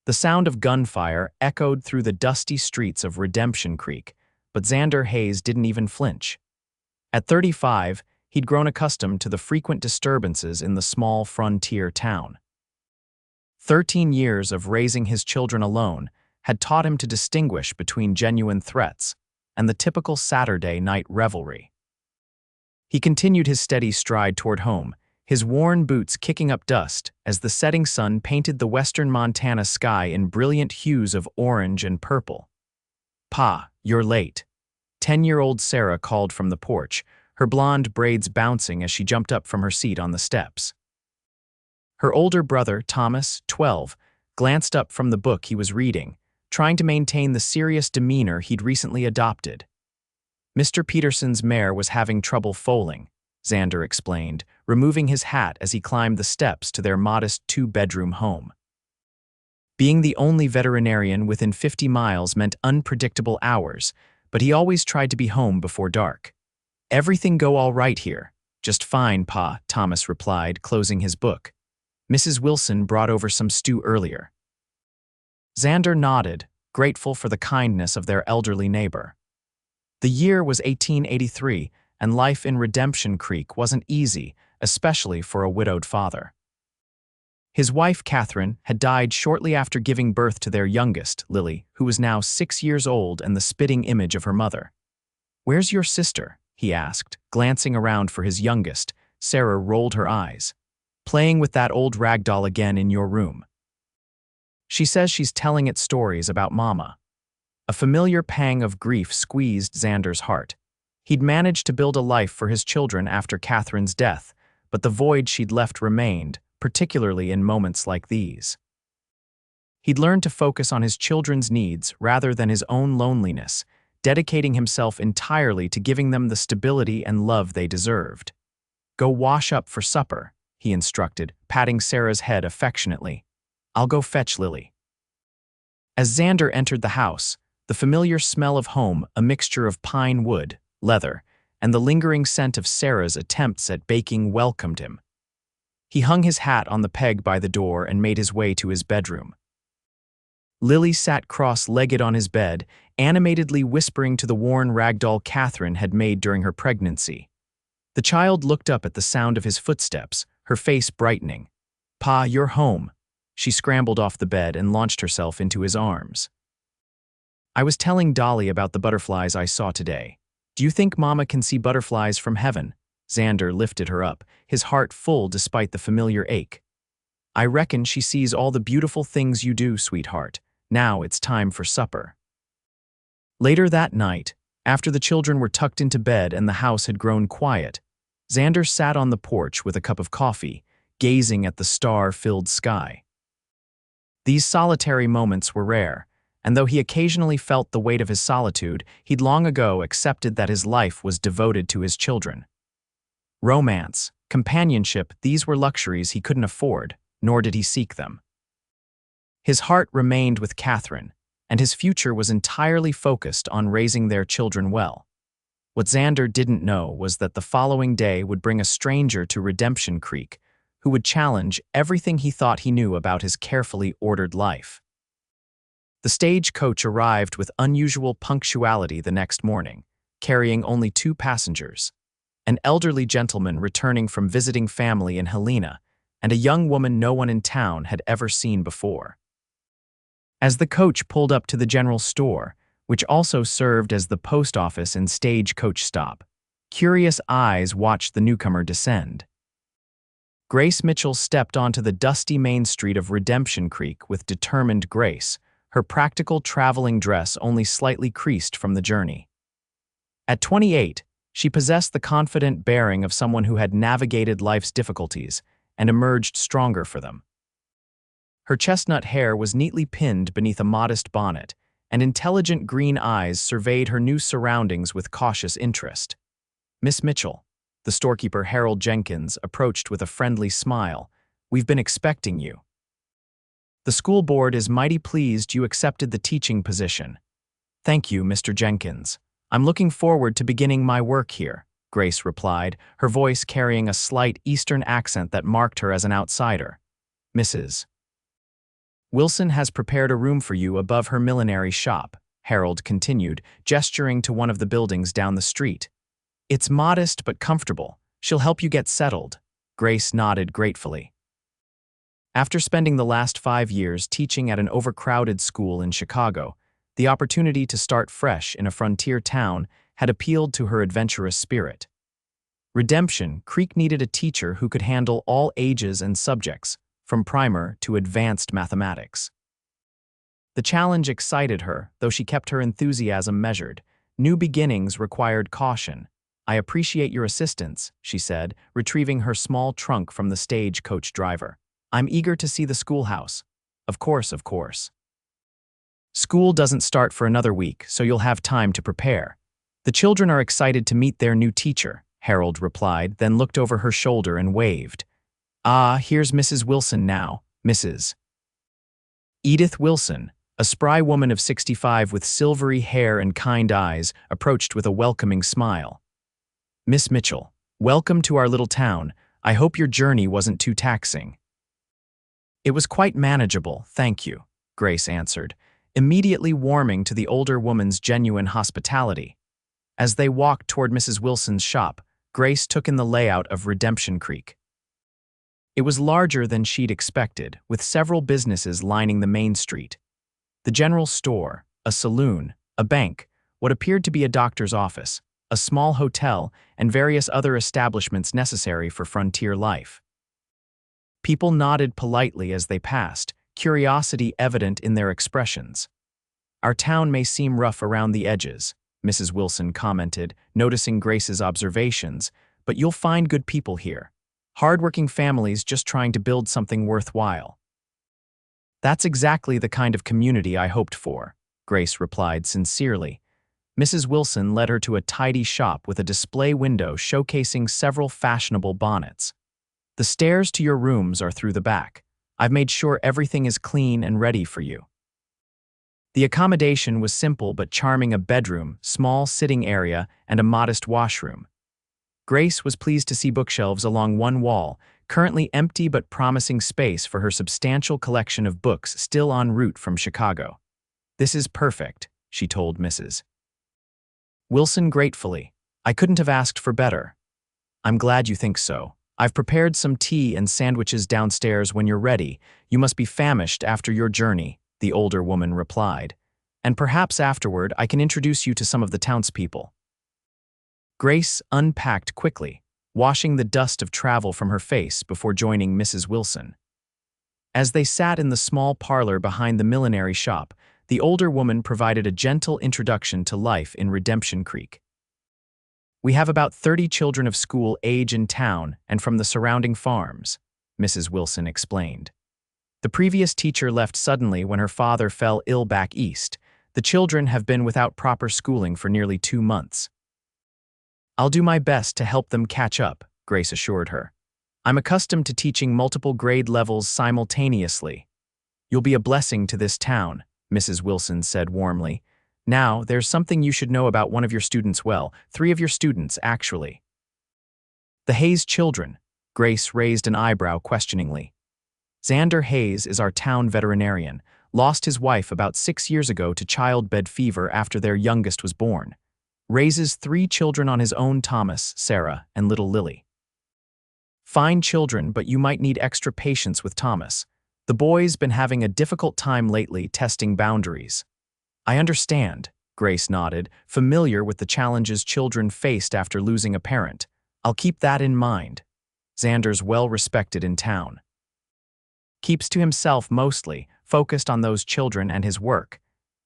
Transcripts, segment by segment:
The sound of gunfire echoed through the dusty streets of Redemption Creek, but Xander Hayes didn't even flinch. At 35, he'd grown accustomed to the frequent disturbances in the small frontier town. 13 years of raising his children alone had taught him to distinguish between genuine threats and the typical Saturday night revelry. He continued his steady stride toward home, his worn boots kicking up dust as the setting sun painted the western Montana sky in brilliant hues of orange and purple. "Pa, you're late," 10-year-old Sarah called from the porch, her blonde braids bouncing as she jumped up from her seat on the steps. Her older brother, Thomas, 12, glanced up from the book he was reading, trying to maintain the serious demeanor he'd recently adopted. Mr. Peterson's mare was having trouble foaling, Xander explained, removing his hat as he climbed the steps to their modest two-bedroom home. Being the only veterinarian within 50 miles meant unpredictable hours, but he always tried to be home before dark. "Everything go all right here." "Just fine, Pa," Thomas replied, closing his book. "Mrs. Wilson brought over some stew earlier." Xander nodded, grateful for the kindness of their elderly neighbor. The year was 1883, and life in Redemption Creek wasn't easy, especially for a widowed father. His wife, Catherine, had died shortly after giving birth to their youngest, Lily, who was now 6 years old and the spitting image of her mother. "Where's your sister?" he asked, glancing around for his youngest. Sarah rolled her eyes. "Playing with that old rag doll again in your room. She says she's telling it stories about Mama." A familiar pang of grief squeezed Xander's heart. He'd managed to build a life for his children after Catherine's death, but the void she'd left remained, particularly in moments like these. He'd learned to focus on his children's needs rather than his own loneliness, dedicating himself entirely to giving them the stability and love they deserved. "Go wash up for supper," he instructed, patting Sarah's head affectionately. "I'll go fetch Lily." As Xander entered the house, the familiar smell of home, a mixture of pine wood, leather, and the lingering scent of Sarah's attempts at baking welcomed him. He hung his hat on the peg by the door and made his way to his bedroom. Lily sat cross-legged on his bed, animatedly whispering to the worn ragdoll Catherine had made during her pregnancy. The child looked up at the sound of his footsteps, her face brightening. "Pa, you're home." She scrambled off the bed and launched herself into his arms. "I was telling Dolly about the butterflies I saw today. Do you think Mama can see butterflies from heaven?" Xander lifted her up, his heart full despite the familiar ache. "I reckon she sees all the beautiful things you do, sweetheart. Now it's time for supper." Later that night, after the children were tucked into bed and the house had grown quiet, Xander sat on the porch with a cup of coffee, gazing at the star-filled sky. These solitary moments were rare, and though he occasionally felt the weight of his solitude, he'd long ago accepted that his life was devoted to his children. Romance, companionship, these were luxuries he couldn't afford, nor did he seek them. His heart remained with Catherine, and his future was entirely focused on raising their children well. What Xander didn't know was that the following day would bring a stranger to Redemption Creek, who would challenge everything he thought he knew about his carefully ordered life. The stagecoach arrived with unusual punctuality the next morning, carrying only 2 passengers, an elderly gentleman returning from visiting family in Helena, and a young woman no one in town had ever seen before. As the coach pulled up to the general store, which also served as the post office and stagecoach stop, curious eyes watched the newcomer descend. Grace Mitchell stepped onto the dusty main street of Redemption Creek with determined grace, her practical traveling dress only slightly creased from the journey. At 28, she possessed the confident bearing of someone who had navigated life's difficulties and emerged stronger for them. Her chestnut hair was neatly pinned beneath a modest bonnet, and intelligent green eyes surveyed her new surroundings with cautious interest. "Miss Mitchell," the storekeeper Harold Jenkins approached with a friendly smile, "we've been expecting you. The school board is mighty pleased you accepted the teaching position." "Thank you, Mr. Jenkins. I'm looking forward to beginning my work here," Grace replied, her voice carrying a slight Eastern accent that marked her as an outsider. "Mrs." Wilson has prepared a room for you above her millinery shop, Harold continued, gesturing to one of the buildings down the street. It's modest but comfortable. She'll help you get settled. Grace nodded gratefully. After spending the last 5 years teaching at an overcrowded school in Chicago, the opportunity to start fresh in a frontier town had appealed to her adventurous spirit. Redemption Creek needed a teacher who could handle all ages and subjects, from primer to advanced mathematics. The challenge excited her, though she kept her enthusiasm measured. New beginnings required caution. I appreciate your assistance, she said, retrieving her small trunk from the stagecoach driver. I'm eager to see the schoolhouse. Of course, of course. School doesn't start for another week, so you'll have time to prepare. The children are excited to meet their new teacher, Harold replied, then looked over her shoulder and waved. Ah, here's Mrs. Wilson now, Mrs. Edith Wilson, a spry woman of 65 with silvery hair and kind eyes, approached with a welcoming smile. Miss Mitchell, welcome to our little town. I hope your journey wasn't too taxing. It was quite manageable, thank you, Grace answered, immediately warming to the older woman's genuine hospitality. As they walked toward Mrs. Wilson's shop, Grace took in the layout of Redemption Creek. It was larger than she'd expected, with several businesses lining the main street. The general store, a saloon, a bank, what appeared to be a doctor's office, a small hotel, and various other establishments necessary for frontier life. People nodded politely as they passed, curiosity evident in their expressions. Our town may seem rough around the edges, Mrs. Wilson commented, noticing Grace's observations, but you'll find good people here. Hardworking families just trying to build something worthwhile. That's exactly the kind of community I hoped for, Grace replied sincerely. Mrs. Wilson led her to a tidy shop with a display window showcasing several fashionable bonnets. The stairs to your rooms are through the back. I've made sure everything is clean and ready for you. The accommodation was simple but charming: a bedroom, small sitting area, and a modest washroom. Grace was pleased to see bookshelves along one wall, currently empty but promising space for her substantial collection of books still en route from Chicago. This is perfect, she told Mrs. Wilson gratefully. I couldn't have asked for better. I'm glad you think so. I've prepared some tea and sandwiches downstairs when you're ready. You must be famished after your journey, the older woman replied. And perhaps afterward I can introduce you to some of the townspeople. Grace unpacked quickly, washing the dust of travel from her face before joining Mrs. Wilson. As they sat in the small parlor behind the millinery shop, the older woman provided a gentle introduction to life in Redemption Creek. We have about 30 children of school age in town and from the surrounding farms, Mrs. Wilson explained. The previous teacher left suddenly when her father fell ill back east. The children have been without proper schooling for nearly 2 months. I'll do my best to help them catch up, Grace assured her. I'm accustomed to teaching multiple grade levels simultaneously. You'll be a blessing to this town, Mrs. Wilson said warmly. Now, there's something you should know about one of your students. Well, 3 of your students, actually. The Hayes children, Grace raised an eyebrow questioningly. Xander Hayes is our town veterinarian, lost his wife about 6 years ago to childbed fever after their youngest was born. Raises 3 children on his own: Thomas, Sarah, and little Lily. Fine children, but you might need extra patience with Thomas. The boy's been having a difficult time lately testing boundaries. I understand, Grace nodded, familiar with the challenges children faced after losing a parent. I'll keep that in mind. Xander's well-respected in town. Keeps to himself mostly, focused on those children and his work.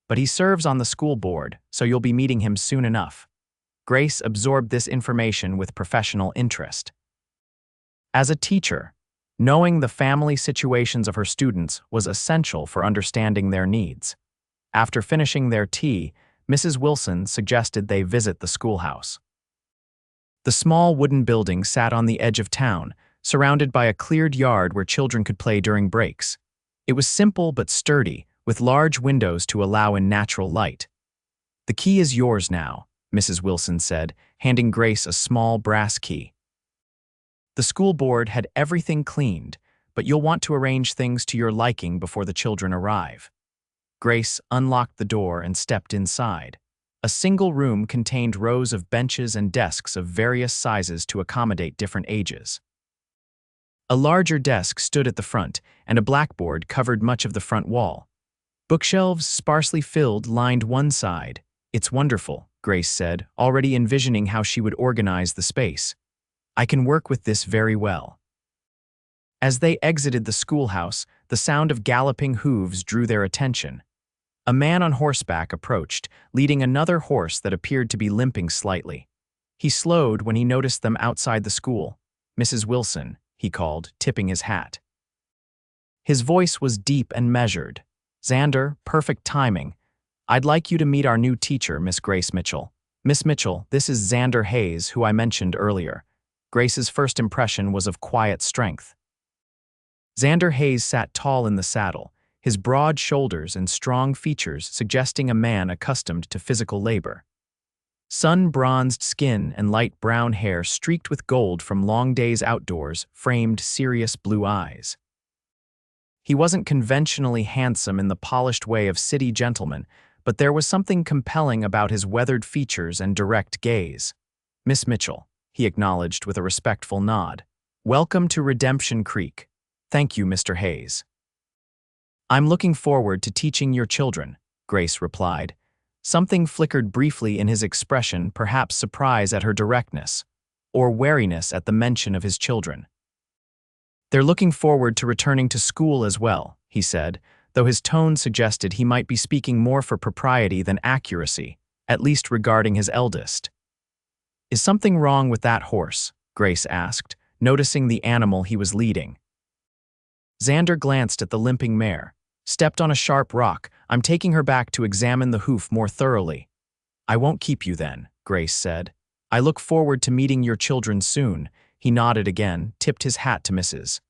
But he serves on the school board, so you'll be meeting him soon enough. Grace absorbed this information with professional interest. As a teacher, knowing the family situations of her students was essential for understanding their needs. After finishing their tea, Mrs. Wilson suggested they visit the schoolhouse. The small wooden building sat on the edge of town, surrounded by a cleared yard where children could play during breaks. It was simple but sturdy, with large windows to allow in natural light. The key is yours now, Mrs. Wilson said, handing Grace a small brass key. The school board had everything cleaned, but you'll want to arrange things to your liking before the children arrive." Grace unlocked the door and stepped inside. A single room contained rows of benches and desks of various sizes to accommodate different ages. A larger desk stood at the front, and a blackboard covered much of the front wall. Bookshelves, sparsely filled, lined one side. "It's wonderful," Grace said, already envisioning how she would organize the space. "I can work with this very well." As they exited the schoolhouse, the sound of galloping hooves drew their attention. A man on horseback approached, leading another horse that appeared to be limping slightly. He slowed when he noticed them outside the school. "Mrs. Wilson," he called, tipping his hat. His voice was deep and measured. "Xander, perfect timing. I'd like you to meet our new teacher, Miss Grace Mitchell. Miss Mitchell, this is Xander Hayes, who I mentioned earlier." Grace's first impression was of quiet strength. Xander Hayes sat tall in the saddle, his broad shoulders and strong features suggesting a man accustomed to physical labor. Sun-bronzed skin and light brown hair streaked with gold from long days outdoors framed serious blue eyes. He wasn't conventionally handsome in the polished way of city gentlemen, but there was something compelling about his weathered features and direct gaze. "Miss Mitchell," he acknowledged with a respectful nod. "Welcome to Redemption Creek." "Thank you, Mr. Hayes." "I'm looking forward to teaching your children," Grace replied. Something flickered briefly in his expression, perhaps surprise at her directness, or wariness at the mention of his children. "They're looking forward to returning to school as well," he said, though his tone suggested he might be speaking more for propriety than accuracy, at least regarding his eldest. "Is something wrong with that horse?" Grace asked, noticing the animal he was leading. Xander glanced at the limping mare. "Stepped on a sharp rock. I'm taking her back to examine the hoof more thoroughly." "I won't keep you then," Grace said. "I look forward to meeting your children soon." He nodded again, tipped his hat to Mrs.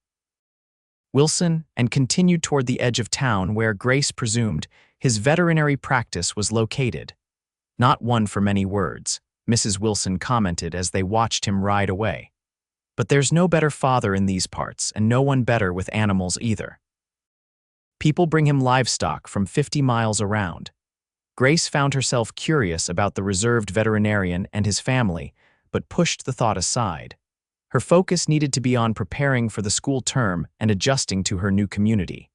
Wilson, and continued toward the edge of town where, Grace presumed, his veterinary practice was located. "Not one for many words," Mrs. Wilson commented as they watched him ride away. "But there's no better father in these parts, and no one better with animals either. People bring him livestock from 50 miles around." Grace found herself curious about the reserved veterinarian and his family, but pushed the thought aside. Her focus needed to be on preparing for the school term and adjusting to her new community.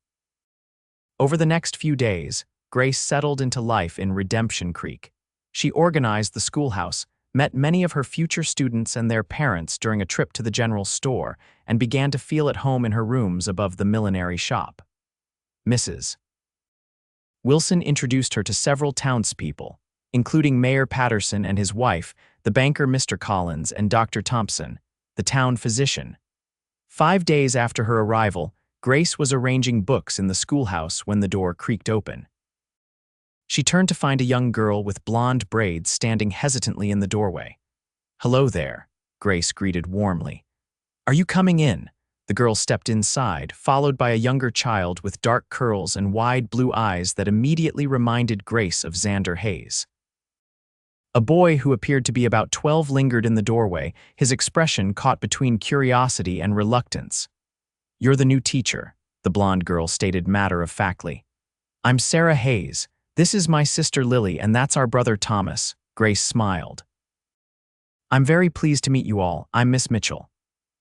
Over the next few days, Grace settled into life in Redemption Creek. She organized the schoolhouse, met many of her future students and their parents during a trip to the general store, and began to feel at home in her rooms above the millinery shop. Mrs. Wilson introduced her to several townspeople, including Mayor Patterson and his wife, the banker Mr. Collins, and Dr. Thompson, the town physician. 5 days after her arrival, Grace was arranging books in the schoolhouse when the door creaked open. She turned to find a young girl with blonde braids standing hesitantly in the doorway. "Hello there," Grace greeted warmly. "Are you coming in?" The girl stepped inside, followed by a younger child with dark curls and wide blue eyes that immediately reminded Grace of Xander Hayes. A boy who appeared to be about 12 lingered in the doorway, his expression caught between curiosity and reluctance. "You're the new teacher," the blonde girl stated matter-of-factly. "I'm Sarah Hayes. This is my sister Lily, and that's our brother Thomas," Grace smiled. "I'm very pleased to meet you all. I'm Miss Mitchell."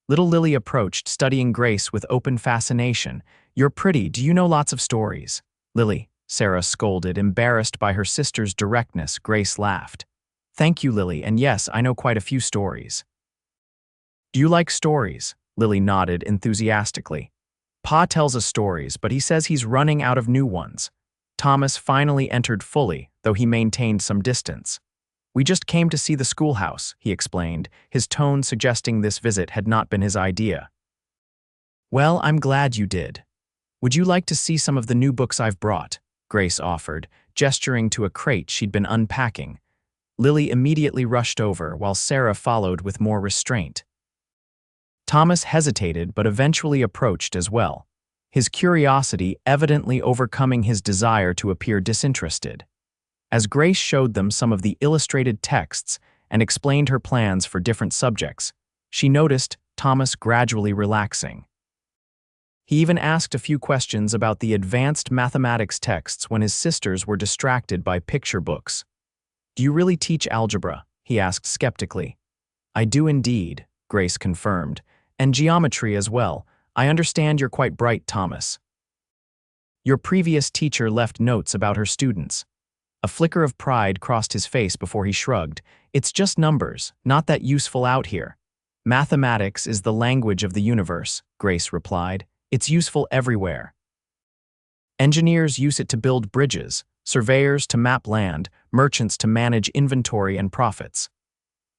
Little Lily approached, studying Grace with open fascination. "You're pretty. Do you know lots of stories?" "Lily," Sarah scolded, embarrassed by her sister's directness. Grace laughed. "Thank you, Lily, and yes, I know quite a few stories." "Do you like stories?" Lily nodded enthusiastically. "Pa tells us stories, but he says he's running out of new ones." Thomas finally entered fully, though he maintained some distance. "We just came to see the schoolhouse," he explained, his tone suggesting this visit had not been his idea. "Well, I'm glad you did. Would you like to see some of the new books I've brought?" Grace offered, gesturing to a crate she'd been unpacking. Lily immediately rushed over, while Sarah followed with more restraint. Thomas hesitated but eventually approached as well, his curiosity evidently overcoming his desire to appear disinterested. As Grace showed them some of the illustrated texts and explained her plans for different subjects, she noticed Thomas gradually relaxing. He even asked a few questions about the advanced mathematics texts when his sisters were distracted by picture books. "Do you really teach algebra?" he asked skeptically. "I do indeed," Grace confirmed. "And geometry as well. I understand you're quite bright, Thomas. Your previous teacher left notes about her students." A flicker of pride crossed his face before he shrugged. "It's just numbers, not that useful out here." "Mathematics is the language of the universe," Grace replied. "It's useful everywhere. Engineers use it to build bridges, surveyors to map land, merchants to manage inventory and profits.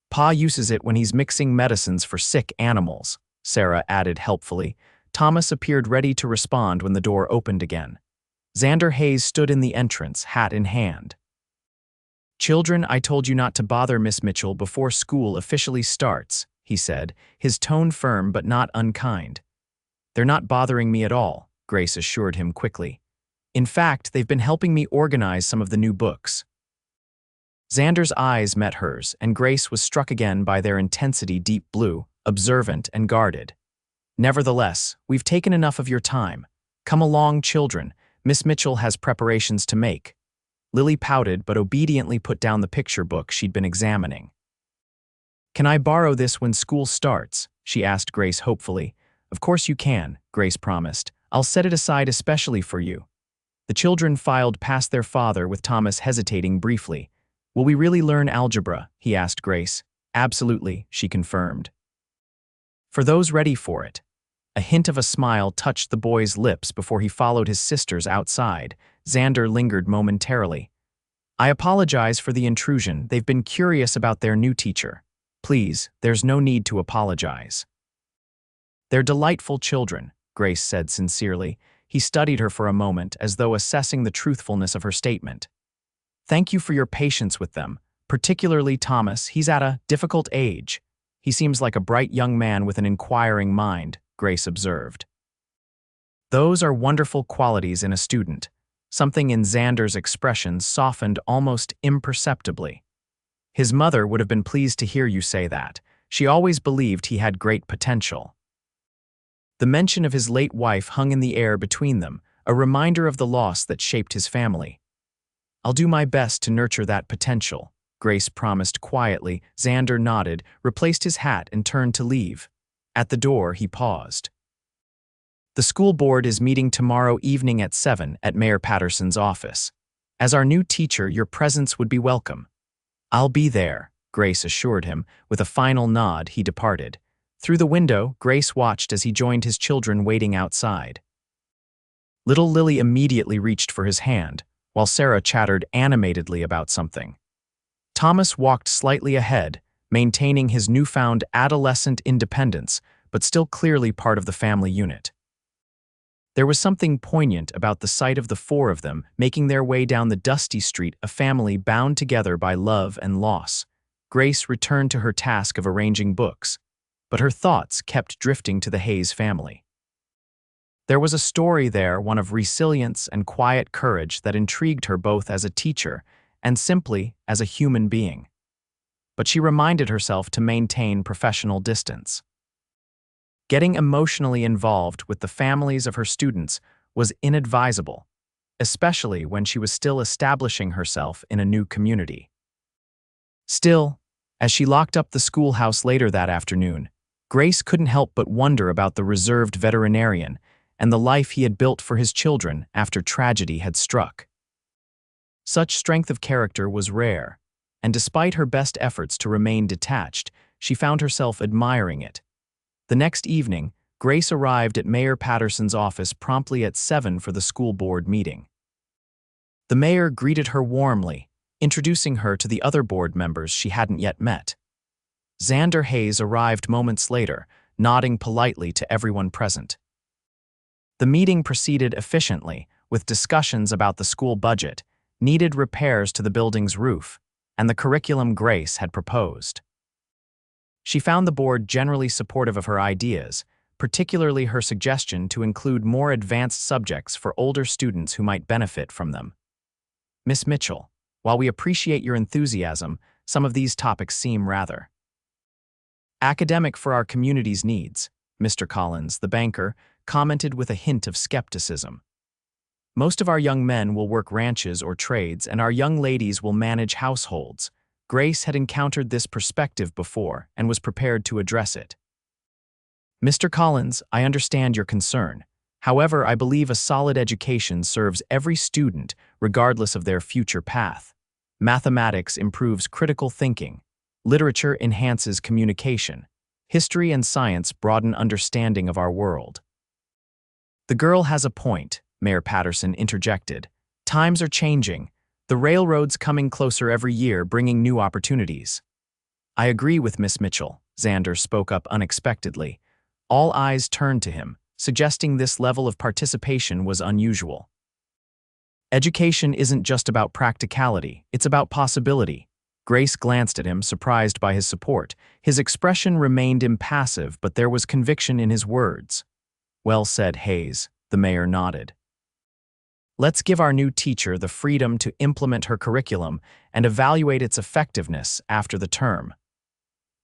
Pa uses it when he's mixing medicines for sick animals," Sarah added helpfully. Thomas appeared ready to respond when the door opened again. Xander Hayes stood in the entrance, hat in hand. "Children, I told you not to bother Miss Mitchell before school officially starts," he said, his tone firm but not unkind. "They're not bothering me at all," Grace assured him quickly. "In fact, they've been helping me organize some of the new books." Xander's eyes met hers, and Grace was struck again by their intensity, deep blue, observant and guarded. "Nevertheless, we've taken enough of your time. Come along, children. Miss Mitchell has preparations to make." Lily pouted but obediently put down the picture book she'd been examining. "Can I borrow this when school starts?" she asked Grace hopefully. "Of course you can," Grace promised. "I'll set it aside especially for you." The children filed past their father with Thomas hesitating briefly. "Will we really learn algebra?" he asked Grace. "Absolutely," she confirmed. "For those ready for it." A hint of a smile touched the boy's lips before he followed his sisters outside. Xander lingered momentarily. "I apologize for the intrusion. They've been curious about their new teacher." "Please, there's no need to apologize." "They're delightful children," Grace said sincerely. He studied her for a moment, as though assessing the truthfulness of her statement. "Thank you for your patience with them, particularly Thomas. He's at a difficult age. He seems like a bright young man with an inquiring mind," Grace observed. "Those are wonderful qualities in a student." Something in Xander's expression softened almost imperceptibly. "His mother would have been pleased to hear you say that. She always believed he had great potential." The mention of his late wife hung in the air between them, a reminder of the loss that shaped his family. "I'll do my best to nurture that potential," Grace promised quietly. Xander nodded, replaced his hat and turned to leave. At the door, he paused. "The school board is meeting tomorrow evening at 7 at Mayor Patterson's office. As our new teacher, your presence would be welcome." "I'll be there," Grace assured him. With a final nod, he departed. Through the window, Grace watched as he joined his children waiting outside. Little Lily immediately reached for his hand, while Sarah chattered animatedly about something. Thomas walked slightly ahead, maintaining his newfound adolescent independence, but still clearly part of the family unit. There was something poignant about the sight of the four of them making their way down the dusty street, a family bound together by love and loss. Grace returned to her task of arranging books, but her thoughts kept drifting to the Hayes family. There was a story there, one of resilience and quiet courage that intrigued her both as a teacher and simply as a human being. But she reminded herself to maintain professional distance. Getting emotionally involved with the families of her students was inadvisable, especially when she was still establishing herself in a new community. Still, as she locked up the schoolhouse later that afternoon, Grace couldn't help but wonder about the reserved veterinarian and the life he had built for his children after tragedy had struck. Such strength of character was rare, and despite her best efforts to remain detached, she found herself admiring it. The next evening, Grace arrived at Mayor Patterson's office promptly at 7 for the school board meeting. The mayor greeted her warmly, introducing her to the other board members she hadn't yet met. Xander Hayes arrived moments later, nodding politely to everyone present. The meeting proceeded efficiently, with discussions about the school budget, needed repairs to the building's roof, and the curriculum Grace had proposed. She found the board generally supportive of her ideas, particularly her suggestion to include more advanced subjects for older students who might benefit from them. "Miss Mitchell, while we appreciate your enthusiasm, some of these topics seem rather academic for our community's needs," Mr. Collins, the banker, commented with a hint of skepticism. Most of our young men will work ranches or trades, and our young ladies will manage households. Grace had encountered this perspective before and was prepared to address it. Mr. Collins, I understand your concern. However, I believe a solid education serves every student, regardless of their future path. Mathematics improves critical thinking. Literature enhances communication. History and science broaden understanding of our world. The girl has a point, Mayor Patterson interjected. Times are changing. The railroad's coming closer every year, bringing new opportunities. I agree with Miss Mitchell, Xander spoke up unexpectedly. All eyes turned to him, suggesting this level of participation was unusual. Education isn't just about practicality, it's about possibility. Grace glanced at him, surprised by his support. His expression remained impassive, but there was conviction in his words. Well said, Hayes, the mayor nodded. Let's give our new teacher the freedom to implement her curriculum and evaluate its effectiveness after the term.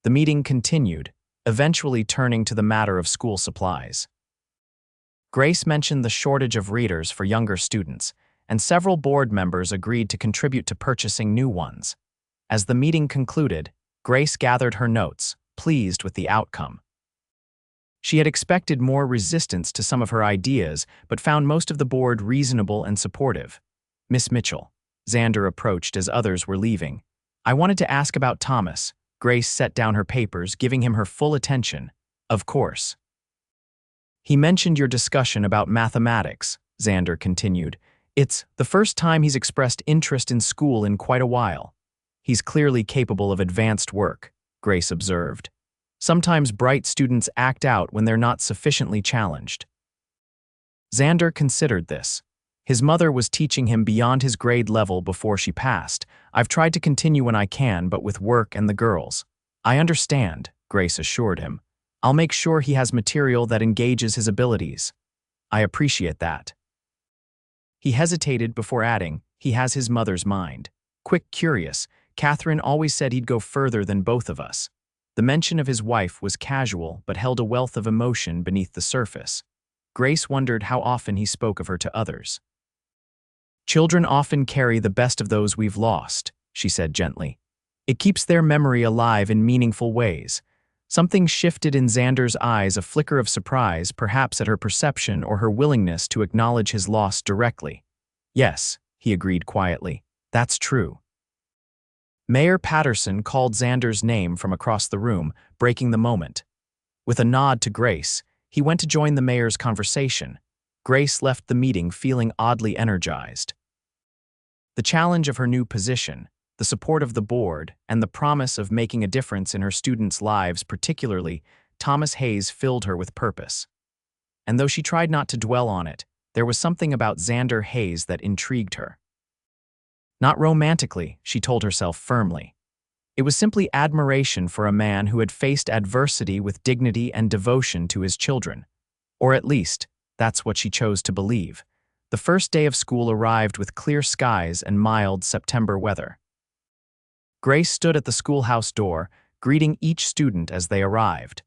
The meeting continued, eventually turning to the matter of school supplies. Grace mentioned the shortage of readers for younger students, and several board members agreed to contribute to purchasing new ones. As the meeting concluded, Grace gathered her notes, pleased with the outcome. She had expected more resistance to some of her ideas, but found most of the board reasonable and supportive. Miss Mitchell, Xander approached as others were leaving. I wanted to ask about Thomas. Grace set down her papers, giving him her full attention. Of course. He mentioned your discussion about mathematics, Xander continued. It's the first time he's expressed interest in school in quite a while. He's clearly capable of advanced work, Grace observed. Sometimes bright students act out when they're not sufficiently challenged. Xander considered this. His mother was teaching him beyond his grade level before she passed. I've tried to continue when I can, but with work and the girls. I understand, Grace assured him. I'll make sure he has material that engages his abilities. I appreciate that. He hesitated before adding, he has his mother's mind. Quick, curious, Catherine always said he'd go further than both of us. The mention of his wife was casual but held a wealth of emotion beneath the surface. Grace wondered how often he spoke of her to others. Children often carry the best of those we've lost, she said gently. It keeps their memory alive in meaningful ways. Something shifted in Xander's eyes, a flicker of surprise, perhaps at her perception or her willingness to acknowledge his loss directly. Yes, he agreed quietly. That's true. Mayor Patterson called Xander's name from across the room, breaking the moment. With a nod to Grace, he went to join the mayor's conversation. Grace left the meeting feeling oddly energized. The challenge of her new position, the support of the board, and the promise of making a difference in her students' lives, particularly Thomas Hayes, filled her with purpose. And though she tried not to dwell on it, there was something about Xander Hayes that intrigued her. Not romantically, she told herself firmly. It was simply admiration for a man who had faced adversity with dignity and devotion to his children. Or at least, that's what she chose to believe. The first day of school arrived with clear skies and mild September weather. Grace stood at the schoolhouse door, greeting each student as they arrived.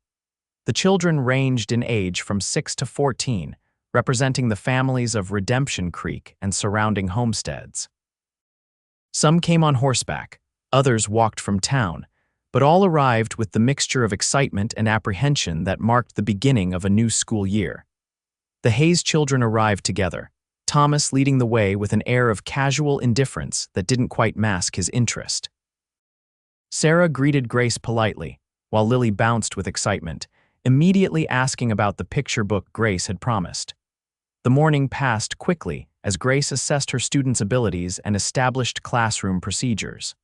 The children ranged in age from 6 to 14, representing the families of Redemption Creek and surrounding homesteads. Some came on horseback, others walked from town, but all arrived with the mixture of excitement and apprehension that marked the beginning of a new school year. The Hayes children arrived together, Thomas leading the way with an air of casual indifference that didn't quite mask his interest. Sarah greeted Grace politely, while Lily bounced with excitement, immediately asking about the picture book Grace had promised. The morning passed quickly as Grace assessed her students' abilities and established classroom procedures.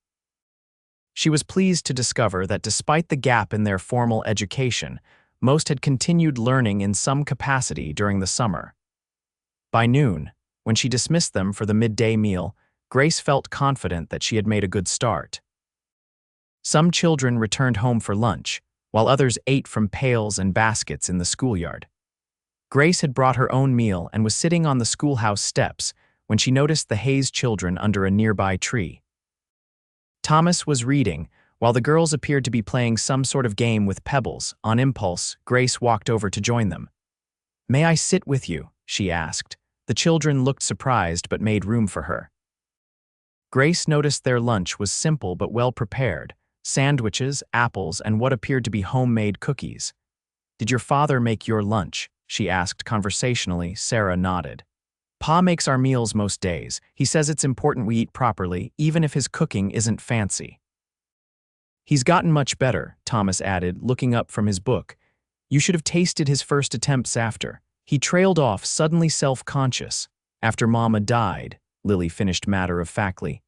She was pleased to discover that despite the gap in their formal education, most had continued learning in some capacity during the summer. By noon, when she dismissed them for the midday meal, Grace felt confident that she had made a good start. Some children returned home for lunch, while others ate from pails and baskets in the schoolyard. Grace had brought her own meal and was sitting on the schoolhouse steps when she noticed the Hayes children under a nearby tree. Thomas was reading, while the girls appeared to be playing some sort of game with pebbles. On impulse, Grace walked over to join them. May I sit with you? She asked. The children looked surprised but made room for her. Grace noticed their lunch was simple but well prepared: sandwiches, apples, and what appeared to be homemade cookies. Did your father make your lunch? She asked conversationally. Sarah nodded. Pa makes our meals most days. He says it's important we eat properly, even if his cooking isn't fancy. He's gotten much better, Thomas added, looking up from his book. You should have tasted his first attempts after. He trailed off, suddenly self-conscious. After Mama died, Lily finished matter-of-factly.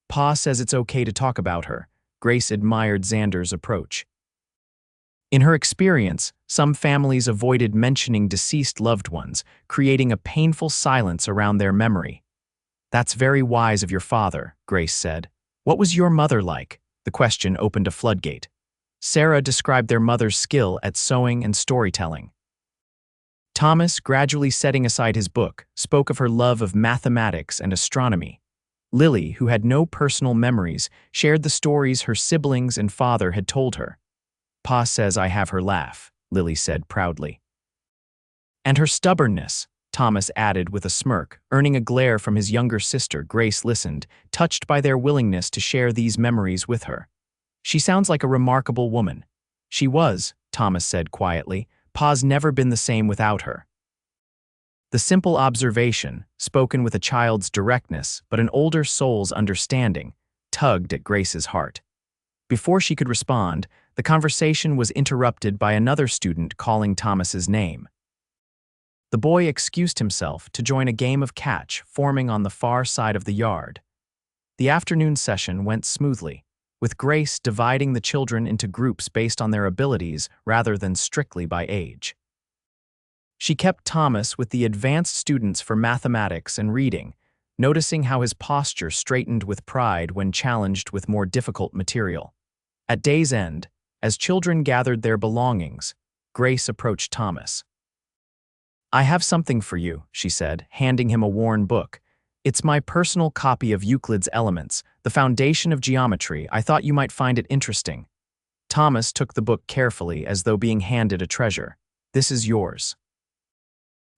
Pa says it's okay to talk about her. Grace admired Xander's approach. In her experience, some families avoided mentioning deceased loved ones, creating a painful silence around their memory. That's very wise of your father, Grace said. What was your mother like? The question opened a floodgate. Sarah described their mother's skill at sewing and storytelling. Thomas, gradually setting aside his book, spoke of her love of mathematics and astronomy. Lily, who had no personal memories, shared the stories her siblings and father had told her. Pa says I have her laugh, Lily said proudly. And her stubbornness, Thomas added with a smirk, earning a glare from his younger sister. Grace listened, touched by their willingness to share these memories with her. She sounds like a remarkable woman. She was, Thomas said quietly. Pa's never been the same without her. The simple observation, spoken with a child's directness but an older soul's understanding, tugged at Grace's heart. Before she could respond, the conversation was interrupted by another student calling Thomas's name. The boy excused himself to join a game of catch forming on the far side of the yard. The afternoon session went smoothly, with Grace dividing the children into groups based on their abilities rather than strictly by age. She kept Thomas with the advanced students for mathematics and reading, noticing how his posture straightened with pride when challenged with more difficult material. At day's end, as children gathered their belongings, Grace approached Thomas. I have something for you, she said, handing him a worn book. It's my personal copy of Euclid's Elements, the foundation of geometry. I thought you might find it interesting. Thomas took the book carefully as though being handed a treasure. This is yours.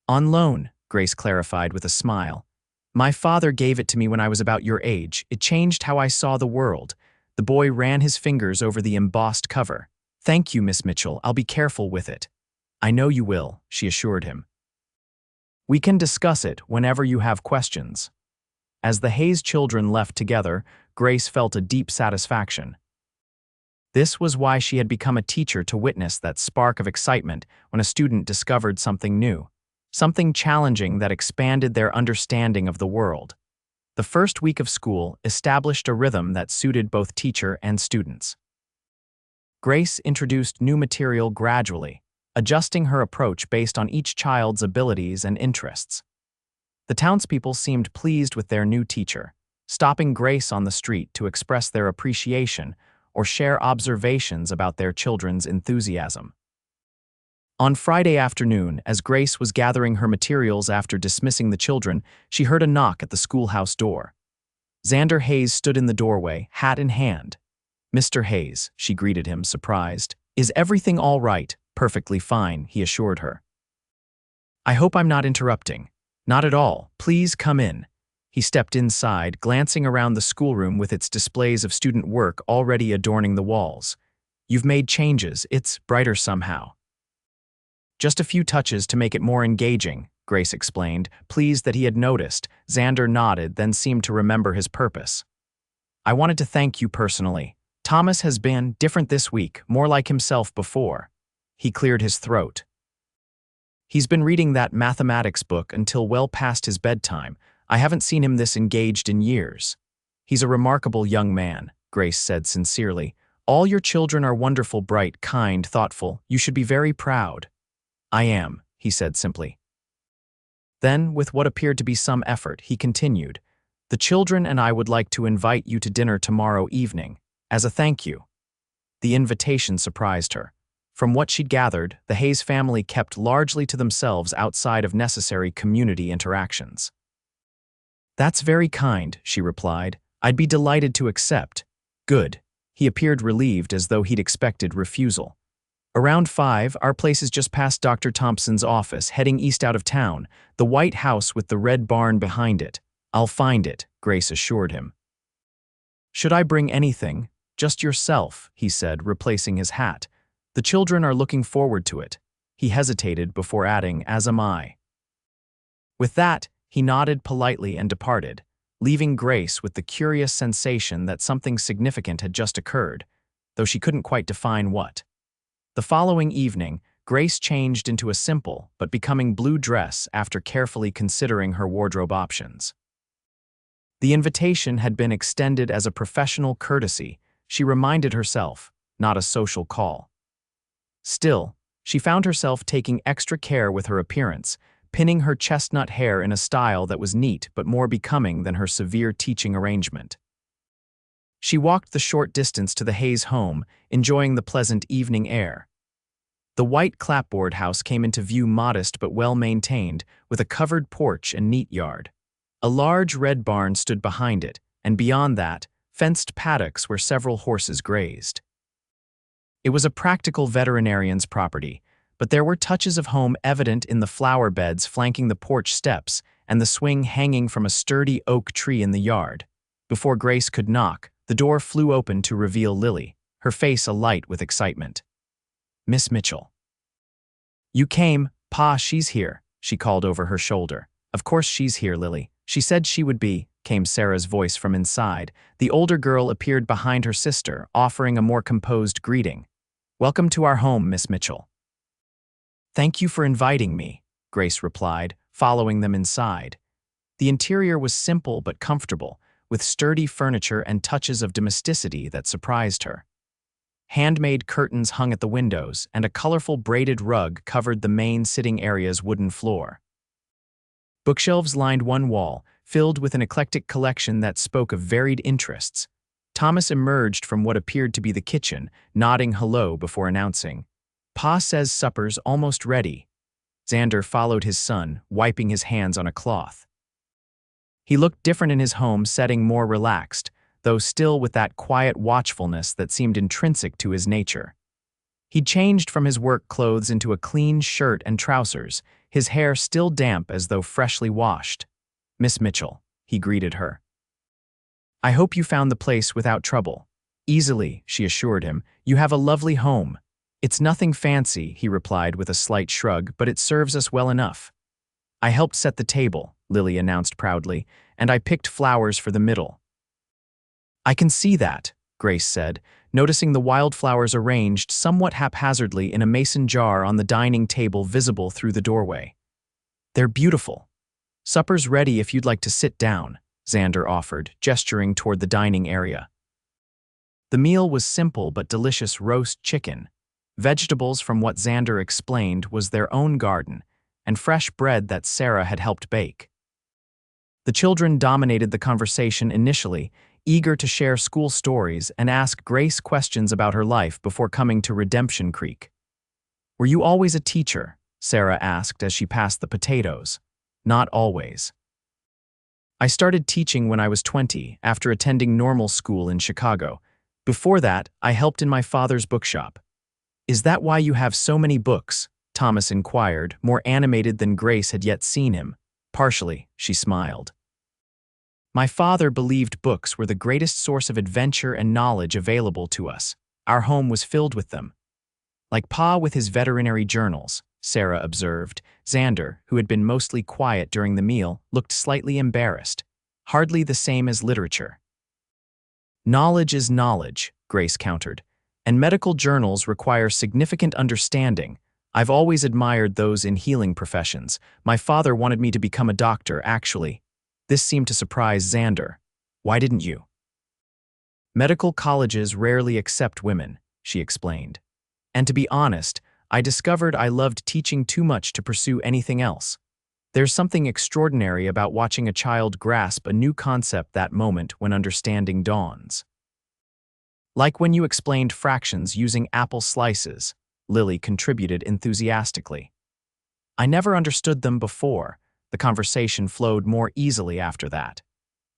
On loan, Grace clarified with a smile. My father gave it to me when I was about your age. It changed how I saw the world. The boy ran his fingers over the embossed cover. Thank you, Miss Mitchell. I'll be careful with it. I know you will, she assured him. We can discuss it whenever you have questions. As the Hayes children left together, Grace felt a deep satisfaction. This was why she had become a teacher, to witness that spark of excitement when a student discovered something new, something challenging that expanded their understanding of the world. The first week of school established a rhythm that suited both teacher and students. Grace introduced new material gradually, adjusting her approach based on each child's abilities and interests. The townspeople seemed pleased with their new teacher, stopping Grace on the street to express their appreciation or share observations about their children's enthusiasm. On Friday afternoon, as Grace was gathering her materials after dismissing the children, she heard a knock at the schoolhouse door. Xander Hayes stood in the doorway, hat in hand. Mr. Hayes, she greeted him, surprised. Is everything all right? Perfectly fine, he assured her. I hope I'm not interrupting. Not at all. Please come in. He stepped inside, glancing around the schoolroom with its displays of student work already adorning the walls. You've made changes. It's brighter somehow. Just a few touches to make it more engaging, Grace explained, pleased that he had noticed. Xander nodded, then seemed to remember his purpose. I wanted to thank you personally. Thomas has been different this week, more like himself before. He cleared his throat. He's been reading that mathematics book until well past his bedtime. I haven't seen him this engaged in years. He's a remarkable young man, Grace said sincerely. All your children are wonderful, bright, kind, thoughtful. You should be very proud. I am, he said simply. Then, with what appeared to be some effort, he continued, the children and I would like to invite you to dinner tomorrow evening, as a thank you. The invitation surprised her. From what she'd gathered, the Hayes family kept largely to themselves outside of necessary community interactions. That's very kind, she replied. I'd be delighted to accept. Good. He appeared relieved, as though he'd expected refusal. Around 5, our place is just past Dr. Thompson's office, heading east out of town, the white house with the red barn behind it. I'll find it, Grace assured him. Should I bring anything? Just yourself, he said, replacing his hat. The children are looking forward to it. He hesitated before adding, as am I. With that, he nodded politely and departed, leaving Grace with the curious sensation that something significant had just occurred, though she couldn't quite define what. The following evening, Grace changed into a simple but becoming blue dress after carefully considering her wardrobe options. The invitation had been extended as a professional courtesy, she reminded herself, not a social call. Still, she found herself taking extra care with her appearance, pinning her chestnut hair in a style that was neat but more becoming than her severe teaching arrangement. She walked the short distance to the Hayes home, enjoying the pleasant evening air. The white clapboard house came into view modest but well-maintained, with a covered porch and neat yard. A large red barn stood behind it, and beyond that, fenced paddocks where several horses grazed. It was a practical veterinarian's property, but there were touches of home evident in the flower beds flanking the porch steps and the swing hanging from a sturdy oak tree in the yard. Before Grace could knock, the door flew open to reveal Lily, her face alight with excitement. Miss Mitchell. You came, Pa, she's here, she called over her shoulder. Of course she's here, Lily. She said she would be, came Sarah's voice from inside. The older girl appeared behind her sister, offering a more composed greeting. Welcome to our home, Miss Mitchell. Thank you for inviting me, Grace replied, following them inside. The interior was simple but comfortable, with sturdy furniture and touches of domesticity that surprised her. Handmade curtains hung at the windows, and a colorful braided rug covered the main sitting area's wooden floor. Bookshelves lined one wall, filled with an eclectic collection that spoke of varied interests. Thomas emerged from what appeared to be the kitchen, nodding hello before announcing, Pa says supper's almost ready. Xander followed his son, wiping his hands on a cloth. He looked different in his home setting, more relaxed, though still with that quiet watchfulness that seemed intrinsic to his nature. He'd changed from his work clothes into a clean shirt and trousers, his hair still damp as though freshly washed. Miss Mitchell, he greeted her. I hope you found the place without trouble. Easily, she assured him. You have a lovely home. It's nothing fancy, he replied with a slight shrug, but it serves us well enough. I helped set the table, Lily announced proudly, and I picked flowers for the middle. I can see that, Grace said, noticing the wildflowers arranged somewhat haphazardly in a mason jar on the dining table visible through the doorway. They're beautiful. Supper's ready if you'd like to sit down, Xander offered, gesturing toward the dining area. The meal was simple but delicious roast chicken. Vegetables, from what Xander explained, was their own garden, and fresh bread that Sarah had helped bake. The children dominated the conversation initially, eager to share school stories and ask Grace questions about her life before coming to Redemption Creek. Were you always a teacher? Sarah asked as she passed the potatoes. Not always. I started teaching when I was 20, after attending normal school in Chicago. Before that, I helped in my father's bookshop. Is that why you have so many books? Thomas inquired, more animated than Grace had yet seen him. Partially, she smiled. My father believed books were the greatest source of adventure and knowledge available to us. Our home was filled with them. Like Pa with his veterinary journals, Sarah observed. Xander, who had been mostly quiet during the meal, looked slightly embarrassed. Hardly the same as literature. Knowledge is knowledge, Grace countered, and medical journals require significant understanding. I've always admired those in healing professions. My father wanted me to become a doctor, actually. This seemed to surprise Xander. Why didn't you? Medical colleges rarely accept women, she explained. And to be honest, I discovered I loved teaching too much to pursue anything else. There's something extraordinary about watching a child grasp a new concept that moment when understanding dawns. Like when you explained fractions using apple slices, Lily contributed enthusiastically. I never understood them before. The conversation flowed more easily after that.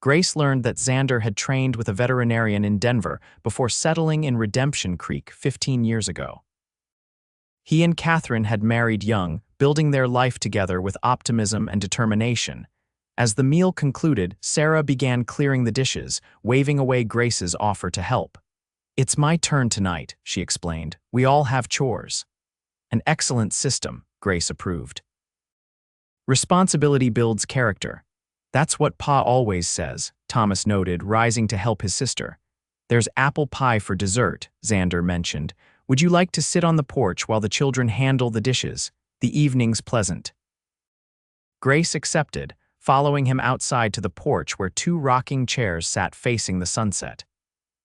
Grace learned that Xander had trained with a veterinarian in Denver before settling in Redemption Creek 15 years ago. He and Catherine had married young, building their life together with optimism and determination. As the meal concluded, Sarah began clearing the dishes, waving away Grace's offer to help. "It's my turn tonight," she explained. "We all have chores." "An excellent system," Grace approved. "Responsibility builds character. That's what Pa always says," Thomas noted, rising to help his sister. "There's apple pie for dessert," Xander mentioned. "Would you like to sit on the porch while the children handle the dishes? The evening's pleasant." Grace accepted, following him outside to the porch where two rocking chairs sat facing the sunset.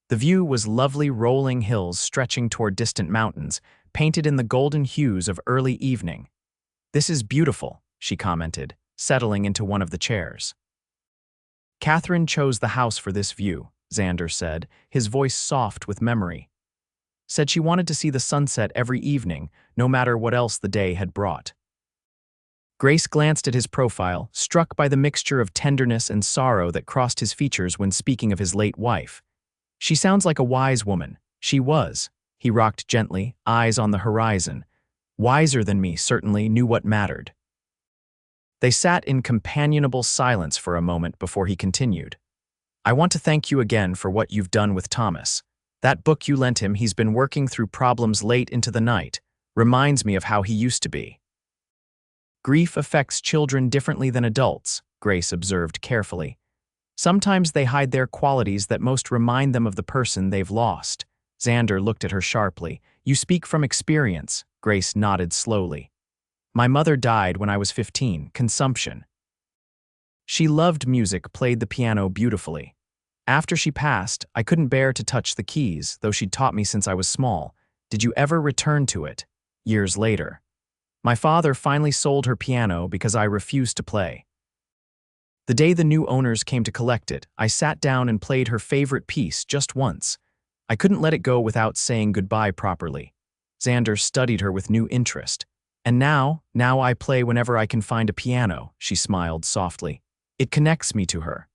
The view was lovely rolling hills stretching toward distant mountains, painted in the golden hues of early evening. "This is beautiful," she commented, settling into one of the chairs. "Catherine chose the house for this view," Xander said, his voice soft with memory. "Said she wanted to see the sunset every evening, no matter what else the day had brought." Grace glanced at his profile, struck by the mixture of tenderness and sorrow that crossed his features when speaking of his late wife. "She sounds like a wise woman." "She was." He rocked gently, eyes on the horizon. "Wiser than me, certainly, knew what mattered." They sat in companionable silence for a moment before he continued. "I want to thank you again for what you've done with Thomas. That book you lent him, he's been working through problems late into the night. Reminds me of how he used to be." "Grief affects children differently than adults," Grace observed carefully. "Sometimes they hide their qualities that most remind them of the person they've lost." Xander looked at her sharply. "You speak from experience," Grace nodded slowly. "My mother died when I was 15, consumption. She loved music, played the piano beautifully. After she passed, I couldn't bear to touch the keys, though she'd taught me since I was small. Did you ever return to it?" Years later. "My father finally sold her piano because I refused to play. The day the new owners came to collect it, I sat down and played her favorite piece just once. I couldn't let it go without saying goodbye properly." Xander studied her with new interest. "And now I play whenever I can find a piano," she smiled softly. "It connects me to her."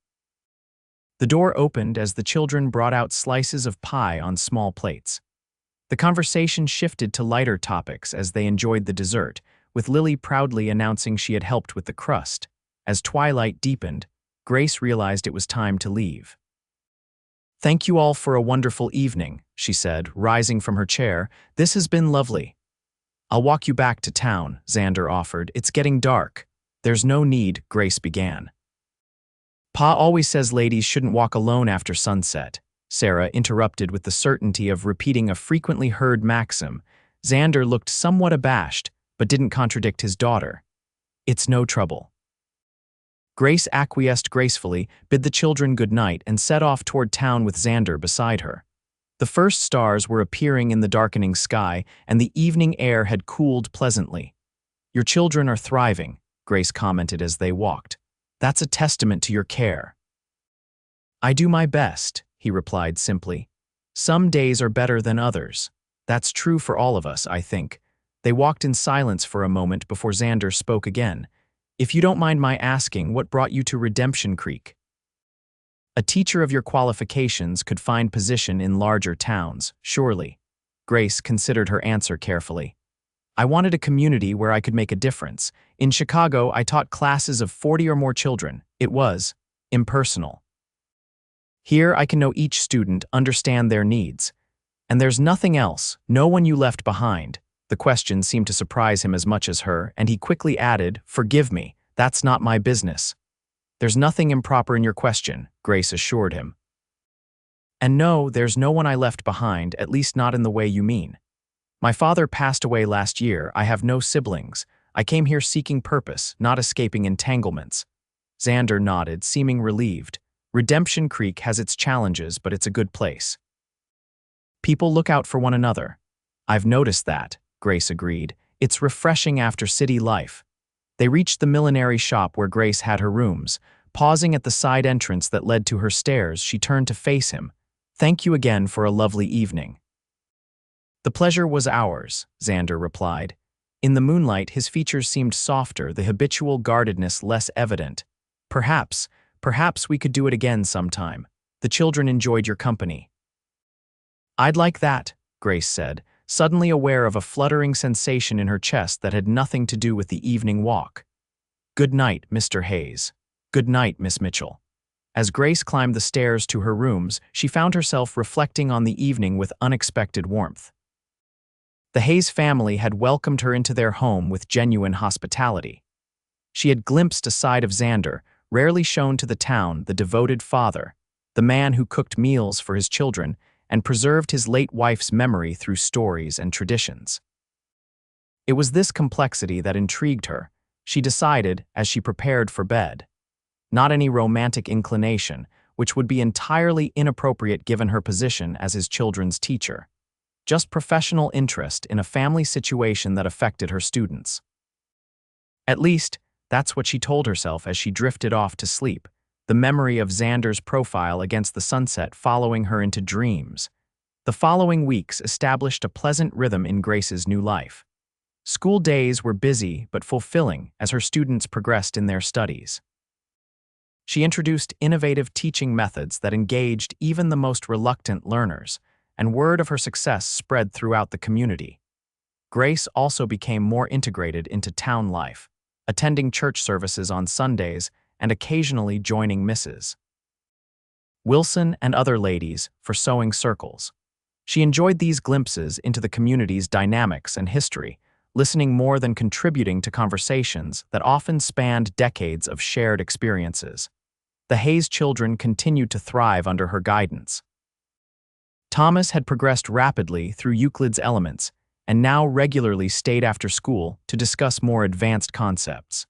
The door opened as the children brought out slices of pie on small plates. The conversation shifted to lighter topics as they enjoyed the dessert, with Lily proudly announcing she had helped with the crust. As twilight deepened, Grace realized it was time to leave. "Thank you all for a wonderful evening," she said, rising from her chair. "This has been lovely." "I'll walk you back to town," Xander offered. "It's getting dark." "There's no need," Grace began. "Pa always says ladies shouldn't walk alone after sunset," Sarah interrupted with the certainty of repeating a frequently heard maxim. Xander looked somewhat abashed, but didn't contradict his daughter. "It's no trouble." Grace acquiesced gracefully, bid the children good night, and set off toward town with Xander beside her. The first stars were appearing in the darkening sky, and the evening air had cooled pleasantly. "Your children are thriving," Grace commented as they walked. "That's a testament to your care." "I do my best," he replied simply. "Some days are better than others. That's true for all of us, I think." They walked in silence for a moment before Xander spoke again. "If you don't mind my asking, what brought you to Redemption Creek?" "A teacher of your qualifications could find position in larger towns, surely." Grace considered her answer carefully. "I wanted a community where I could make a difference. In Chicago, I taught classes of 40 or more children. It was impersonal. Here, I can know each student, understand their needs. And there's nothing else, no one you left behind." The question seemed to surprise him as much as her, and he quickly added, "Forgive me, that's not my business." "There's nothing improper in your question," Grace assured him. "And no, there's no one I left behind, at least not in the way you mean. My father passed away last year. I have no siblings. I came here seeking purpose, not escaping entanglements." Xander nodded, seeming relieved. "Redemption Creek has its challenges, but it's a good place. People look out for one another." "I've noticed that," Grace agreed. "It's refreshing after city life." They reached the millinery shop where Grace had her rooms. Pausing at the side entrance that led to her stairs, she turned to face him. "Thank you again for a lovely evening." "The pleasure was ours," Xander replied. In the moonlight, his features seemed softer, the habitual guardedness less evident. Perhaps we could do it again sometime. The children enjoyed your company." "I'd like that," Grace said, suddenly aware of a fluttering sensation in her chest that had nothing to do with the evening walk. "Good night, Mr. Hayes. Good night, Miss Mitchell." As Grace climbed the stairs to her rooms, she found herself reflecting on the evening with unexpected warmth. The Hayes family had welcomed her into their home with genuine hospitality. She had glimpsed a side of Xander, rarely shown to the town, the devoted father, the man who cooked meals for his children and preserved his late wife's memory through stories and traditions. It was this complexity that intrigued her, she decided as she prepared for bed. Not any romantic inclination, which would be entirely inappropriate given her position as his children's teacher. Just professional interest in a family situation that affected her students. At least, that's what she told herself as she drifted off to sleep, the memory of Xander's profile against the sunset following her into dreams. The following weeks established a pleasant rhythm in Grace's new life. School days were busy but fulfilling as her students progressed in their studies. She introduced innovative teaching methods that engaged even the most reluctant learners, and word of her success spread throughout the community. Grace also became more integrated into town life, attending church services on Sundays and occasionally joining misses. Wilson and other ladies for sewing circles. She enjoyed these glimpses into the community's dynamics and history, listening more than contributing to conversations that often spanned decades of shared experiences. The Hayes children continued to thrive under her guidance. Thomas had progressed rapidly through Euclid's Elements and now regularly stayed after school to discuss more advanced concepts.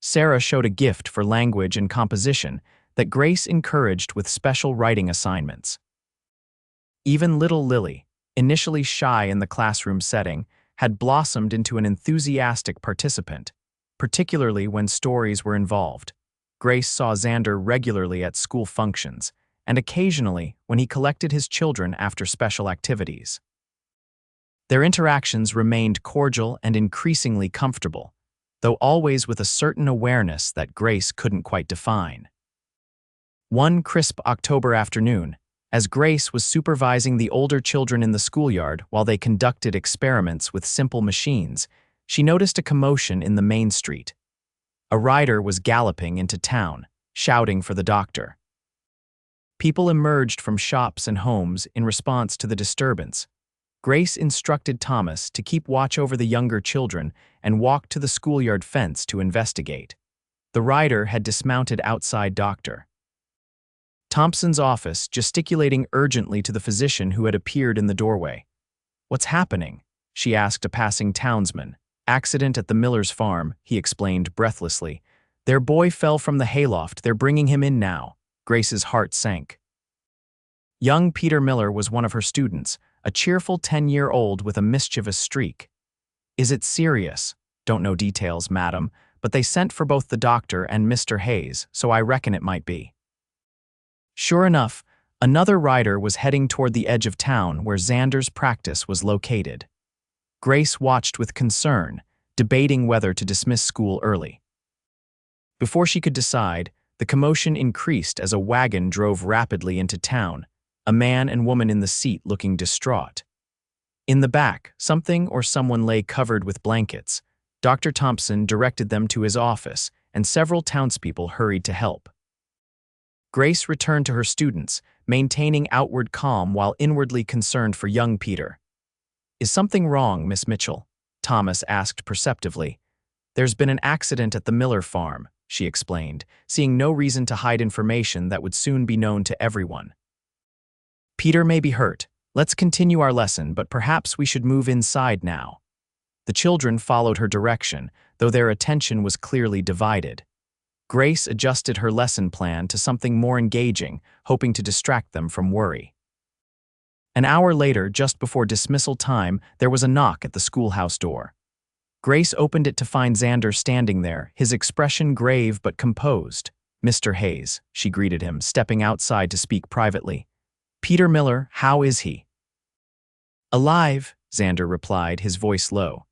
Sarah showed a gift for language and composition that Grace encouraged with special writing assignments. Even little Lily, initially shy in the classroom setting, had blossomed into an enthusiastic participant, particularly when stories were involved. Grace saw Xander regularly at school functions, and occasionally when he collected his children after special activities. Their interactions remained cordial and increasingly comfortable, though always with a certain awareness that Grace couldn't quite define. One crisp October afternoon, as Grace was supervising the older children in the schoolyard while they conducted experiments with simple machines, she noticed a commotion in the main street. A rider was galloping into town, shouting for the doctor. People emerged from shops and homes in response to the disturbance. Grace instructed Thomas to keep watch over the younger children and walked to the schoolyard fence to investigate. The rider had dismounted outside Dr. Thompson's office, gesticulating urgently to the physician who had appeared in the doorway. "What's happening?" she asked a passing townsman. "Accident at the Miller's farm," he explained breathlessly. "Their boy fell from the hayloft. They're bringing him in now." Grace's heart sank. Young Peter Miller was one of her students, a cheerful 10-year-old with a mischievous streak. "Is it serious?" "Don't know details, madam, but they sent for both the doctor and Mr. Hayes, so I reckon it might be." Sure enough, another rider was heading toward the edge of town where Xander's practice was located. Grace watched with concern, debating whether to dismiss school early. Before she could decide, the commotion increased as a wagon drove rapidly into town, a man and woman in the seat looking distraught. In the back, something or someone lay covered with blankets. Dr. Thompson directed them to his office, and several townspeople hurried to help. Grace returned to her students, maintaining outward calm while inwardly concerned for young Peter. "Is something wrong, Miss Mitchell?" Thomas asked perceptively. "There's been an accident at the Miller farm," she explained, seeing no reason to hide information that would soon be known to everyone. "Peter may be hurt. Let's continue our lesson, but perhaps we should move inside now." The children followed her direction, though their attention was clearly divided. Grace adjusted her lesson plan to something more engaging, hoping to distract them from worry. An hour later, just before dismissal time, there was a knock at the schoolhouse door. Grace opened it to find Xander standing there, his expression grave but composed. "Mr. Hayes," she greeted him, stepping outside to speak privately. "Peter Miller, how is he?" "Alive," Xander replied, his voice low.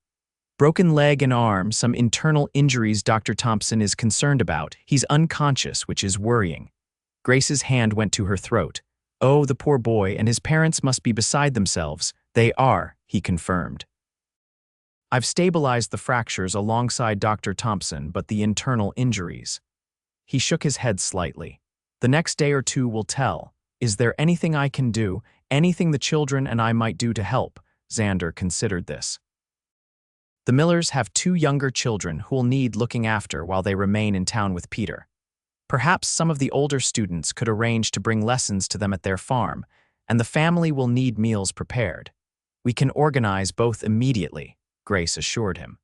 "Broken leg and arm, some internal injuries Dr. Thompson is concerned about. He's unconscious, which is worrying." Grace's hand went to her throat. Oh, the poor boy, and his parents must be beside themselves. They are, he confirmed. I've stabilized the fractures alongside Dr. Thompson, but the internal injuries. He shook his head slightly. The next day or two will tell. Is there anything I can do, anything the children and I might do to help? Xander considered this. The Millers have 2 younger children who will need looking after while they remain in town with Peter. Perhaps some of the older students could arrange to bring lessons to them at their farm, and the family will need meals prepared. We can organize both immediately, Grace assured him.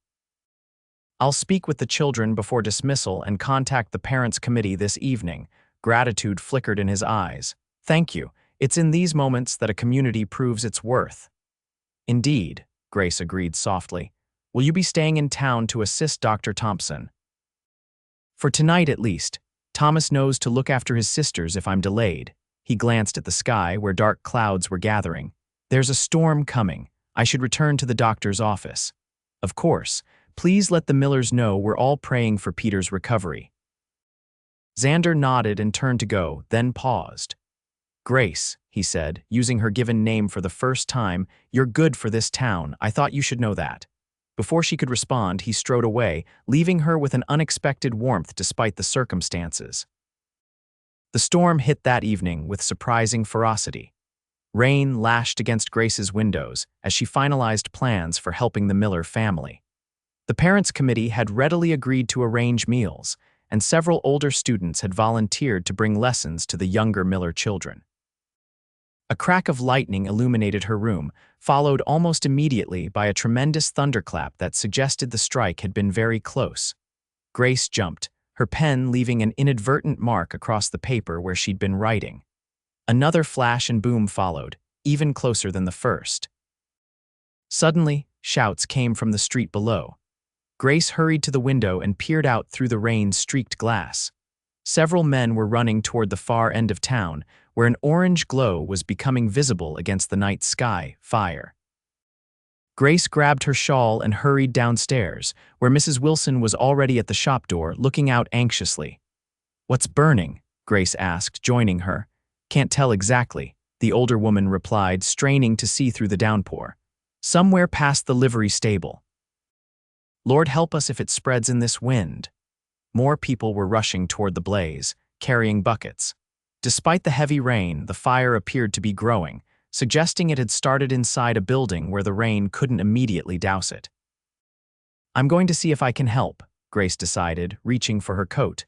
I'll speak with the children before dismissal and contact the parents' committee this evening. Gratitude flickered in his eyes. Thank you. It's in these moments that a community proves its worth. Indeed, Grace agreed softly. Will you be staying in town to assist Dr. Thompson? For tonight at least. Thomas knows to look after his sisters if I'm delayed. He glanced at the sky where dark clouds were gathering. There's a storm coming. I should return to the doctor's office. Of course, please let the Millers know we're all praying for Peter's recovery. Xander nodded and turned to go, then paused. Grace, he said, using her given name for the first time, you're good for this town. I thought you should know that. Before she could respond, he strode away, leaving her with an unexpected warmth despite the circumstances. The storm hit that evening with surprising ferocity. Rain lashed against Grace's windows as she finalized plans for helping the Miller family. The parents' committee had readily agreed to arrange meals, and several older students had volunteered to bring lessons to the younger Miller children. A crack of lightning illuminated her room, followed almost immediately by a tremendous thunderclap that suggested the strike had been very close. Grace jumped, her pen leaving an inadvertent mark across the paper where she'd been writing. Another flash and boom followed, even closer than the first. Suddenly, shouts came from the street below. Grace hurried to the window and peered out through the rain-streaked glass. Several men were running toward the far end of town, where an orange glow was becoming visible against the night sky, fire. Grace grabbed her shawl and hurried downstairs, where Mrs. Wilson was already at the shop door, looking out anxiously. What's burning? Grace asked, joining her. Can't tell exactly, the older woman replied, straining to see through the downpour. Somewhere past the livery stable. Lord help us if it spreads in this wind. More people were rushing toward the blaze, carrying buckets. Despite the heavy rain, the fire appeared to be growing, suggesting it had started inside a building where the rain couldn't immediately douse it. I'm going to see if I can help, Grace decided, reaching for her coat.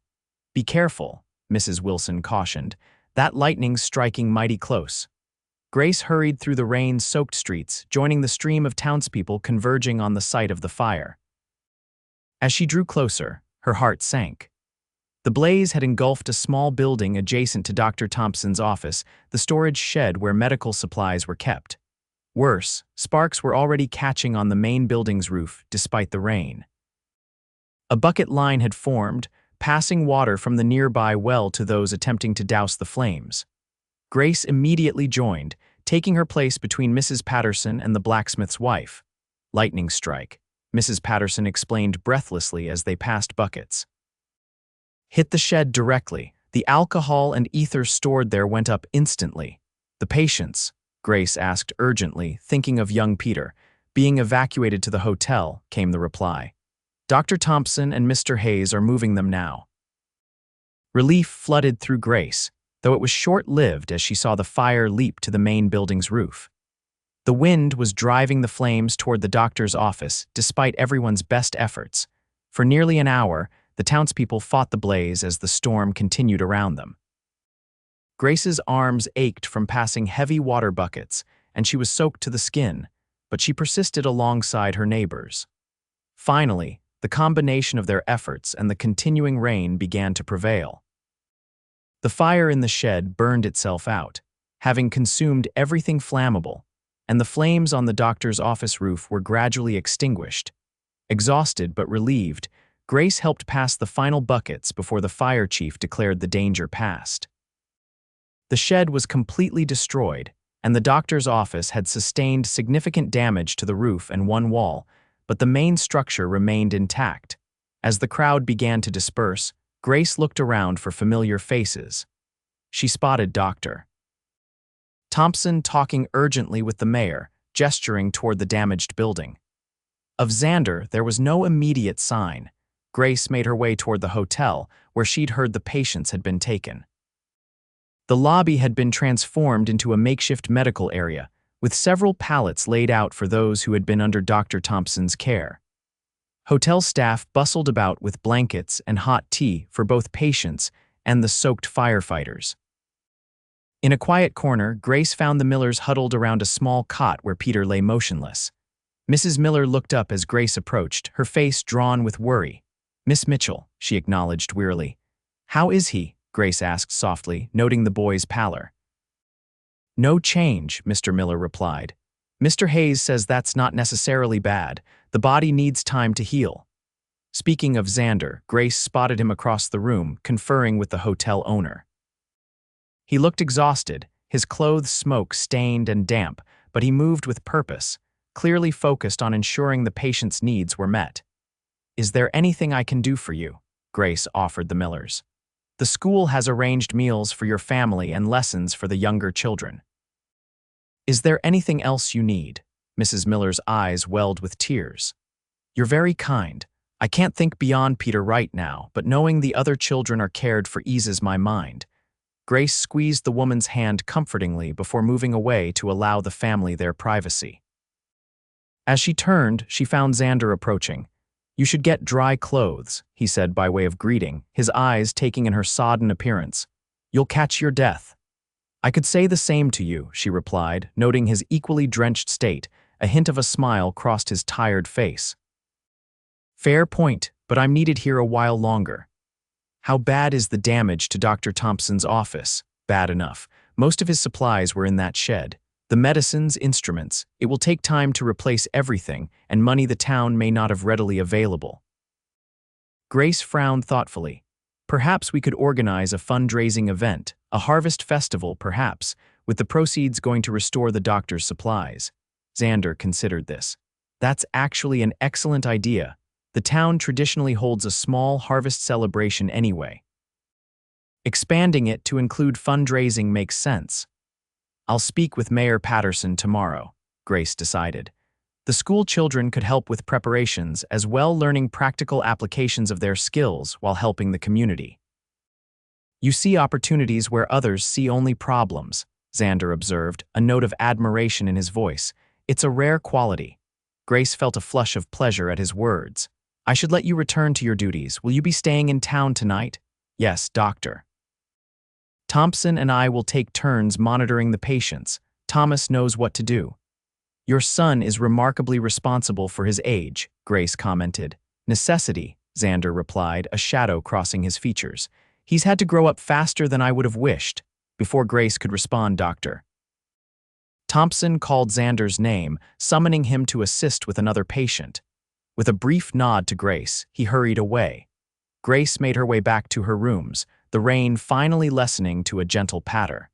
Be careful, Mrs. Wilson cautioned. That lightning's striking mighty close. Grace hurried through the rain-soaked streets, joining the stream of townspeople converging on the site of the fire. As she drew closer, her heart sank. The blaze had engulfed a small building adjacent to Dr. Thompson's office, the storage shed where medical supplies were kept. Worse, sparks were already catching on the main building's roof, despite the rain. A bucket line had formed, passing water from the nearby well to those attempting to douse the flames. Grace immediately joined, taking her place between Mrs. Patterson and the blacksmith's wife. Lightning strike, Mrs. Patterson explained breathlessly as they passed buckets. Hit the shed directly. The alcohol and ether stored there went up instantly. The patients, Grace asked urgently, thinking of young Peter, being evacuated to the hotel, came the reply. Dr. Thompson and Mr. Hayes are moving them now. Relief flooded through Grace, though it was short-lived as she saw the fire leap to the main building's roof. The wind was driving the flames toward the doctor's office, despite everyone's best efforts. For nearly an hour, the townspeople fought the blaze as the storm continued around them. Grace's arms ached from passing heavy water buckets, and she was soaked to the skin, but she persisted alongside her neighbors. Finally, the combination of their efforts and the continuing rain began to prevail. The fire in the shed burned itself out, having consumed everything flammable, and the flames on the doctor's office roof were gradually extinguished. Exhausted but relieved, Grace helped pass the final buckets before the fire chief declared the danger past. The shed was completely destroyed, and the doctor's office had sustained significant damage to the roof and one wall, but the main structure remained intact. As the crowd began to disperse, Grace looked around for familiar faces. She spotted Dr. Thompson talking urgently with the mayor, gesturing toward the damaged building. Of Xander, there was no immediate sign. Grace made her way toward the hotel, where she'd heard the patients had been taken. The lobby had been transformed into a makeshift medical area, with several pallets laid out for those who had been under Dr. Thompson's care. Hotel staff bustled about with blankets and hot tea for both patients and the soaked firefighters. In a quiet corner, Grace found the Millers huddled around a small cot where Peter lay motionless. Mrs. Miller looked up as Grace approached, her face drawn with worry. "Miss Mitchell," she acknowledged wearily. "How is he?" Grace asked softly, noting the boy's pallor. "No change," Mr. Miller replied. "Mr. Hayes says that's not necessarily bad. The body needs time to heal." Speaking of Xander, Grace spotted him across the room, conferring with the hotel owner. He looked exhausted, his clothes smoke-stained and damp, but he moved with purpose, clearly focused on ensuring the patient's needs were met. "Is there anything I can do for you?" Grace offered the Millers. "The school has arranged meals for your family and lessons for the younger children." "Is there anything else you need?" Mrs. Miller's eyes welled with tears. "You're very kind. I can't think beyond Peter right now, but knowing the other children are cared for eases my mind." Grace squeezed the woman's hand comfortingly before moving away to allow the family their privacy. As she turned, she found Xander approaching. "You should get dry clothes," he said by way of greeting, his eyes taking in her sodden appearance. "You'll catch your death." "I could say the same to you," she replied, noting his equally drenched state. A hint of a smile crossed his tired face. "Fair point, but I'm needed here a while longer." "How bad is the damage to Dr. Thompson's office?" "Bad enough. Most of his supplies were in that shed. The medicines, instruments. It will take time to replace everything, and money the town may not have readily available." Grace frowned thoughtfully. "Perhaps we could organize a fundraising event, a harvest festival perhaps, with the proceeds going to restore the doctor's supplies." Xander considered this. "That's actually an excellent idea. The town traditionally holds a small harvest celebration anyway. Expanding it to include fundraising makes sense." "I'll speak with Mayor Patterson tomorrow," Grace decided. The school children could help with preparations as well, learning practical applications of their skills while helping the community. "You see opportunities where others see only problems," Xander observed, a note of admiration in his voice. "It's a rare quality." Grace felt a flush of pleasure at his words. "I should let you return to your duties. Will you be staying in town tonight?" "Yes, doctor. Thompson and I will take turns monitoring the patients. Thomas knows what to do." "Your son is remarkably responsible for his age," Grace commented. "Necessity," Xander replied, a shadow crossing his features. "He's had to grow up faster than I would have wished." Before Grace could respond, Dr. Thompson called Xander's name, summoning him to assist with another patient. With a brief nod to Grace, he hurried away. Grace made her way back to her rooms, the rain finally lessening to a gentle patter.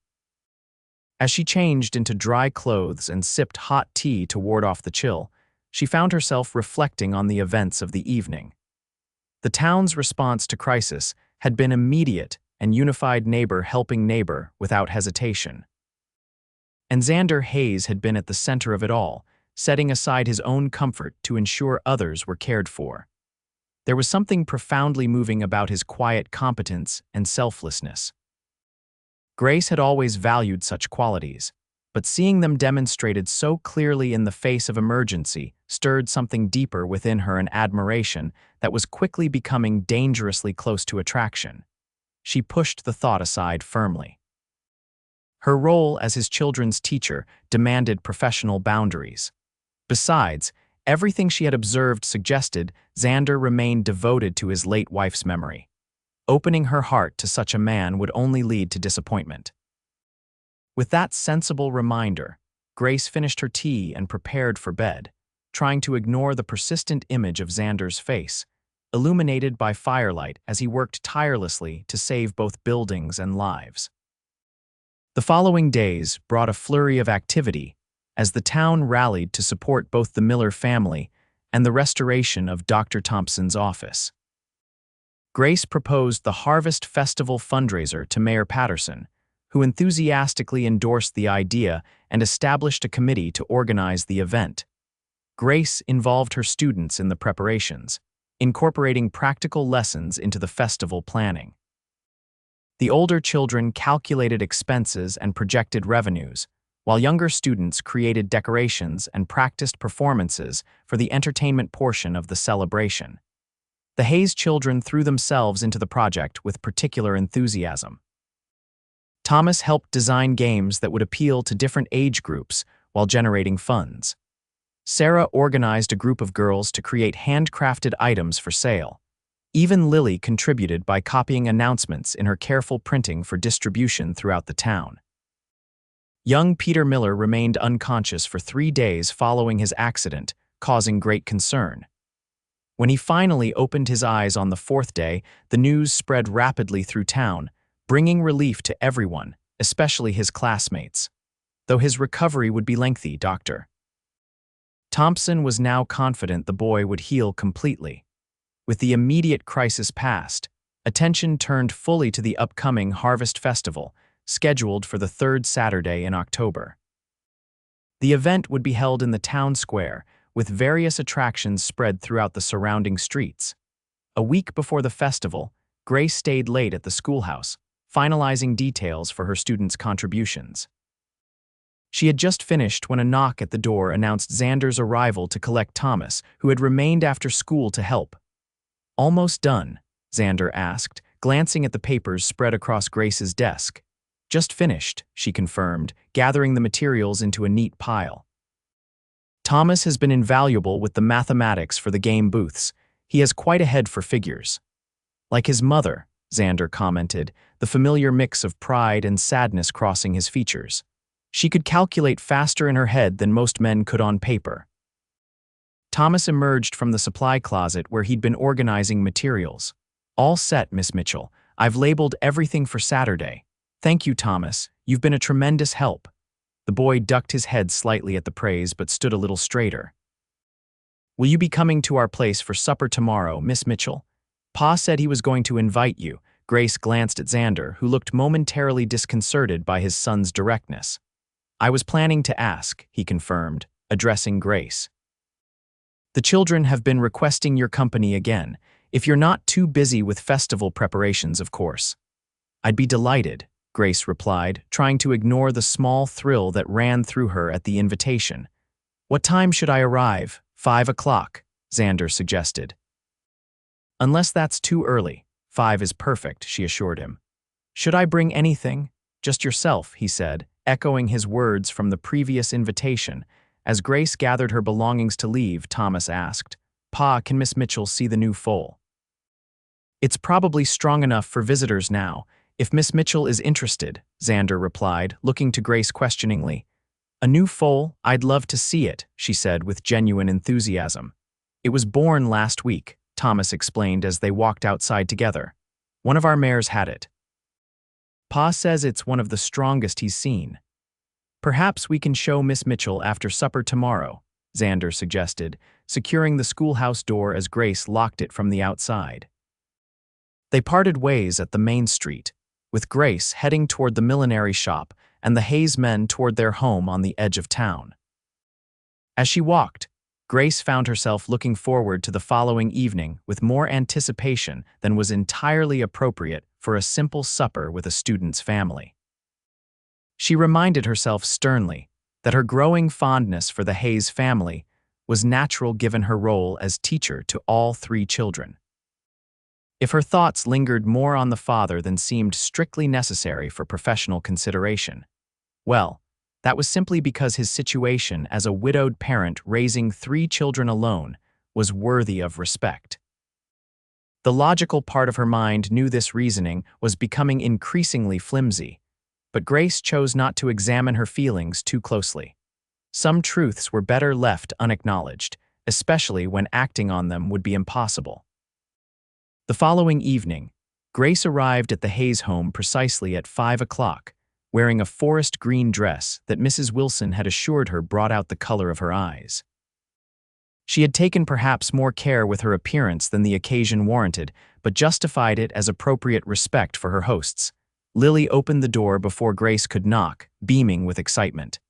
As she changed into dry clothes and sipped hot tea to ward off the chill, she found herself reflecting on the events of the evening. The town's response to crisis had been immediate and unified, neighbor helping neighbor without hesitation. And Xander Hayes had been at the center of it all, setting aside his own comfort to ensure others were cared for. There was something profoundly moving about his quiet competence and selflessness. Grace had always valued such qualities, but seeing them demonstrated so clearly in the face of emergency stirred something deeper within her, an admiration that was quickly becoming dangerously close to attraction. She pushed the thought aside firmly. Her role as his children's teacher demanded professional boundaries. Besides, everything she had observed suggested Xander remained devoted to his late wife's memory. Opening her heart to such a man would only lead to disappointment. With that sensible reminder, Grace finished her tea and prepared for bed, trying to ignore the persistent image of Xander's face, illuminated by firelight as he worked tirelessly to save both buildings and lives. The following days brought a flurry of activity as the town rallied to support both the Miller family and the restoration of Dr. Thompson's office. Grace proposed the Harvest Festival fundraiser to Mayor Patterson, who enthusiastically endorsed the idea and established a committee to organize the event. Grace involved her students in the preparations, incorporating practical lessons into the festival planning. The older children calculated expenses and projected revenues, while younger students created decorations and practiced performances for the entertainment portion of the celebration. The Hayes children threw themselves into the project with particular enthusiasm. Thomas helped design games that would appeal to different age groups while generating funds. Sarah organized a group of girls to create handcrafted items for sale. Even Lily contributed by copying announcements in her careful printing for distribution throughout the town. Young Peter Miller remained unconscious for 3 days following his accident, causing great concern. When he finally opened his eyes on the 4th day, the news spread rapidly through town, bringing relief to everyone, especially his classmates. Though his recovery would be lengthy, Dr. Thompson was now confident the boy would heal completely. With the immediate crisis past, attention turned fully to the upcoming Harvest Festival, scheduled for the 3rd Saturday in October. The event would be held in the town square, with various attractions spread throughout the surrounding streets. A week before the festival, Grace stayed late at the schoolhouse, finalizing details for her students' contributions. She had just finished when a knock at the door announced Xander's arrival to collect Thomas, who had remained after school to help. "Almost done?" Xander asked, glancing at the papers spread across Grace's desk. "Just finished," she confirmed, gathering the materials into a neat pile. "Thomas has been invaluable with the mathematics for the game booths. He has quite a head for figures." "Like his mother," Xander commented, the familiar mix of pride and sadness crossing his features. "She could calculate faster in her head than most men could on paper." Thomas emerged from the supply closet where he'd been organizing materials. "All set, Miss Mitchell. I've labeled everything for Saturday. Thank you, Thomas. You've been a tremendous help." The boy ducked his head slightly at the praise but stood a little straighter. "Will you be coming to our place for supper tomorrow, Miss Mitchell? Pa said he was going to invite you." Grace glanced at Xander, who looked momentarily disconcerted by his son's directness. "I was planning to ask," he confirmed, addressing Grace. "The children have been requesting your company again, if you're not too busy with festival preparations, of course." "I'd be delighted," Grace replied, trying to ignore the small thrill that ran through her at the invitation. "What time should I arrive?" 5 o'clock, Xander suggested. "Unless that's too early. 5 is perfect," she assured him. "Should I bring anything?" "Just yourself," he said, echoing his words from the previous invitation. As Grace gathered her belongings to leave, Thomas asked, "Pa, can Miss Mitchell see the new foal?" "It's probably strong enough for visitors now, if Miss Mitchell is interested," Xander replied, looking to Grace questioningly. "A new foal? I'd love to see it," she said with genuine enthusiasm. "It was born last week," Thomas explained as they walked outside together. "One of our mares had it. Pa says it's one of the strongest he's seen." "Perhaps we can show Miss Mitchell after supper tomorrow," Xander suggested, securing the schoolhouse door as Grace locked it from the outside. They parted ways at the main street, with Grace heading toward the millinery shop and the Hayes men toward their home on the edge of town. As she walked, Grace found herself looking forward to the following evening with more anticipation than was entirely appropriate for a simple supper with a student's family. She reminded herself sternly that her growing fondness for the Hayes family was natural given her role as teacher to all 3 children. If her thoughts lingered more on the father than seemed strictly necessary for professional consideration, well, that was simply because his situation as a widowed parent raising 3 children alone was worthy of respect. The logical part of her mind knew this reasoning was becoming increasingly flimsy, but Grace chose not to examine her feelings too closely. Some truths were better left unacknowledged, especially when acting on them would be impossible. The following evening, Grace arrived at the Hayes home precisely at 5 o'clock, wearing a forest green dress that Mrs. Wilson had assured her brought out the color of her eyes. She had taken perhaps more care with her appearance than the occasion warranted, but justified it as appropriate respect for her hosts. Lily opened the door before Grace could knock, beaming with excitement.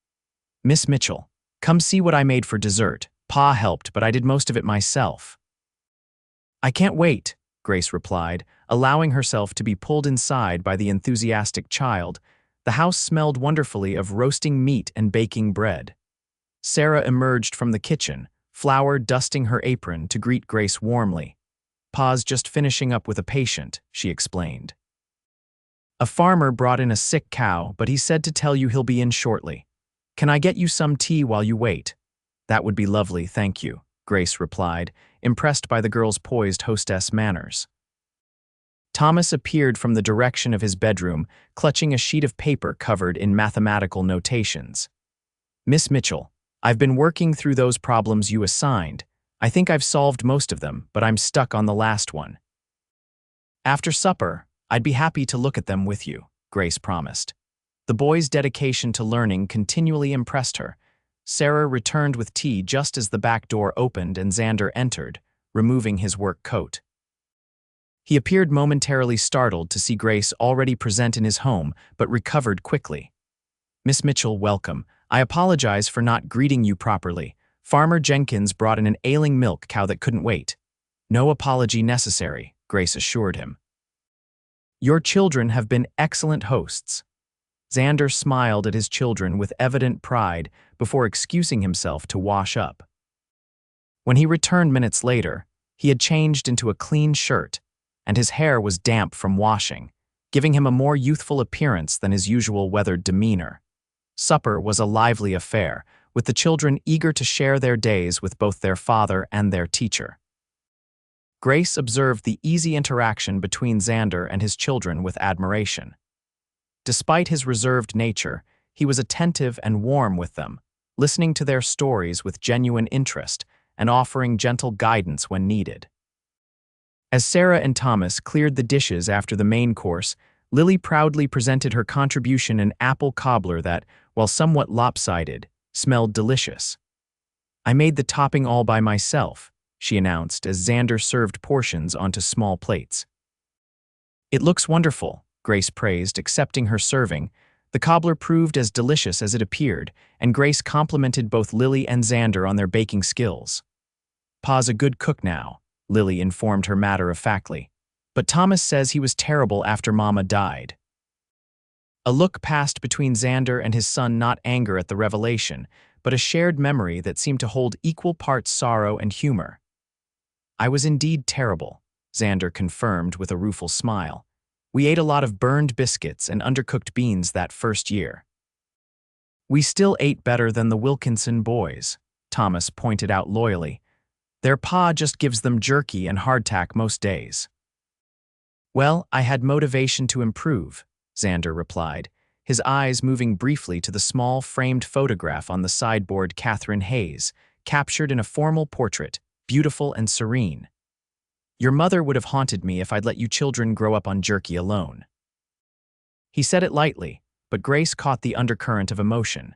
"Miss Mitchell, come see what I made for dessert. Pa helped, but I did most of it myself." "I can't wait," Grace replied, allowing herself to be pulled inside by the enthusiastic child. The house smelled wonderfully of roasting meat and baking bread. Sarah emerged from the kitchen, flour dusting her apron, to greet Grace warmly. "Pa's just finishing up with a patient," she explained. "A farmer brought in a sick cow, but he said to tell you he'll be in shortly. Can I get you some tea while you wait?" "That would be lovely, thank you," Grace replied, impressed by the girl's poised hostess manners. Thomas appeared from the direction of his bedroom, clutching a sheet of paper covered in mathematical notations. "Miss Mitchell, I've been working through those problems you assigned. I think I've solved most of them, but I'm stuck on the last one." "After supper, I'd be happy to look at them with you," Grace promised. The boy's dedication to learning continually impressed her. Sarah returned with tea just as the back door opened and Xander entered, removing his work coat. He appeared momentarily startled to see Grace already present in his home, but recovered quickly. "Miss Mitchell, welcome. I apologize for not greeting you properly. Farmer Jenkins brought in an ailing milk cow that couldn't wait." "No apology necessary," Grace assured him. "Your children have been excellent hosts." Xander smiled at his children with evident pride before excusing himself to wash up. When he returned minutes later, he had changed into a clean shirt, and his hair was damp from washing, giving him a more youthful appearance than his usual weathered demeanor. Supper was a lively affair, with the children eager to share their days with both their father and their teacher. Grace observed the easy interaction between Xander and his children with admiration. Despite his reserved nature, he was attentive and warm with them, listening to their stories with genuine interest and offering gentle guidance when needed. As Sarah and Thomas cleared the dishes after the main course, Lily proudly presented her contribution, an apple cobbler that, while somewhat lopsided, smelled delicious. "I made the topping all by myself," she announced as Xander served portions onto small plates. "It looks wonderful," Grace praised, accepting her serving. The cobbler proved as delicious as it appeared, and Grace complimented both Lily and Xander on their baking skills. "Pa's a good cook now," Lily informed her matter-of-factly. "But Thomas says he was terrible after Mama died." A look passed between Xander and his son, not anger at the revelation, but a shared memory that seemed to hold equal parts sorrow and humor. "I was indeed terrible," Xander confirmed with a rueful smile. "We ate a lot of burned biscuits and undercooked beans that first year." "We still ate better than the Wilkinson boys," Thomas pointed out loyally. "Their pa just gives them jerky and hardtack most days." "Well, I had motivation to improve," Xander replied, his eyes moving briefly to the small framed photograph on the sideboard. "Catherine Hayes, captured in a formal portrait, beautiful and serene. Your mother would have haunted me if I'd let you children grow up on jerky alone." He said it lightly, but Grace caught the undercurrent of emotion.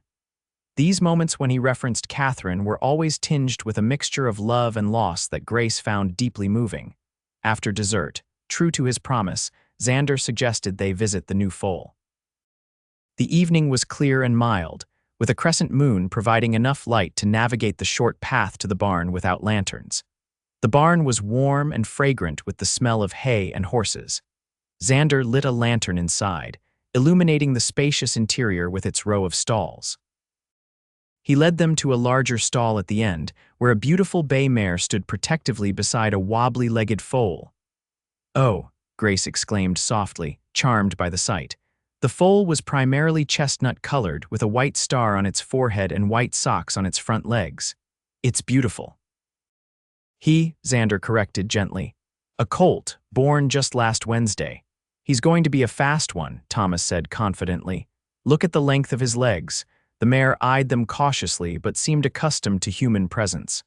These moments when he referenced Catherine were always tinged with a mixture of love and loss that Grace found deeply moving. After dessert, true to his promise, Xander suggested they visit the new foal. The evening was clear and mild, with a crescent moon providing enough light to navigate the short path to the barn without lanterns. The barn was warm and fragrant with the smell of hay and horses. Xander lit a lantern inside, illuminating the spacious interior with its row of stalls. He led them to a larger stall at the end, where a beautiful bay mare stood protectively beside a wobbly-legged foal. "Oh," Grace exclaimed softly, charmed by the sight. The foal was primarily chestnut-colored, with a white star on its forehead and white socks on its front legs. "It's beautiful." Xander corrected gently. "A colt, born just last Wednesday. He's going to be a fast one," Thomas said confidently. "Look at the length of his legs." The mare eyed them cautiously but seemed accustomed to human presence.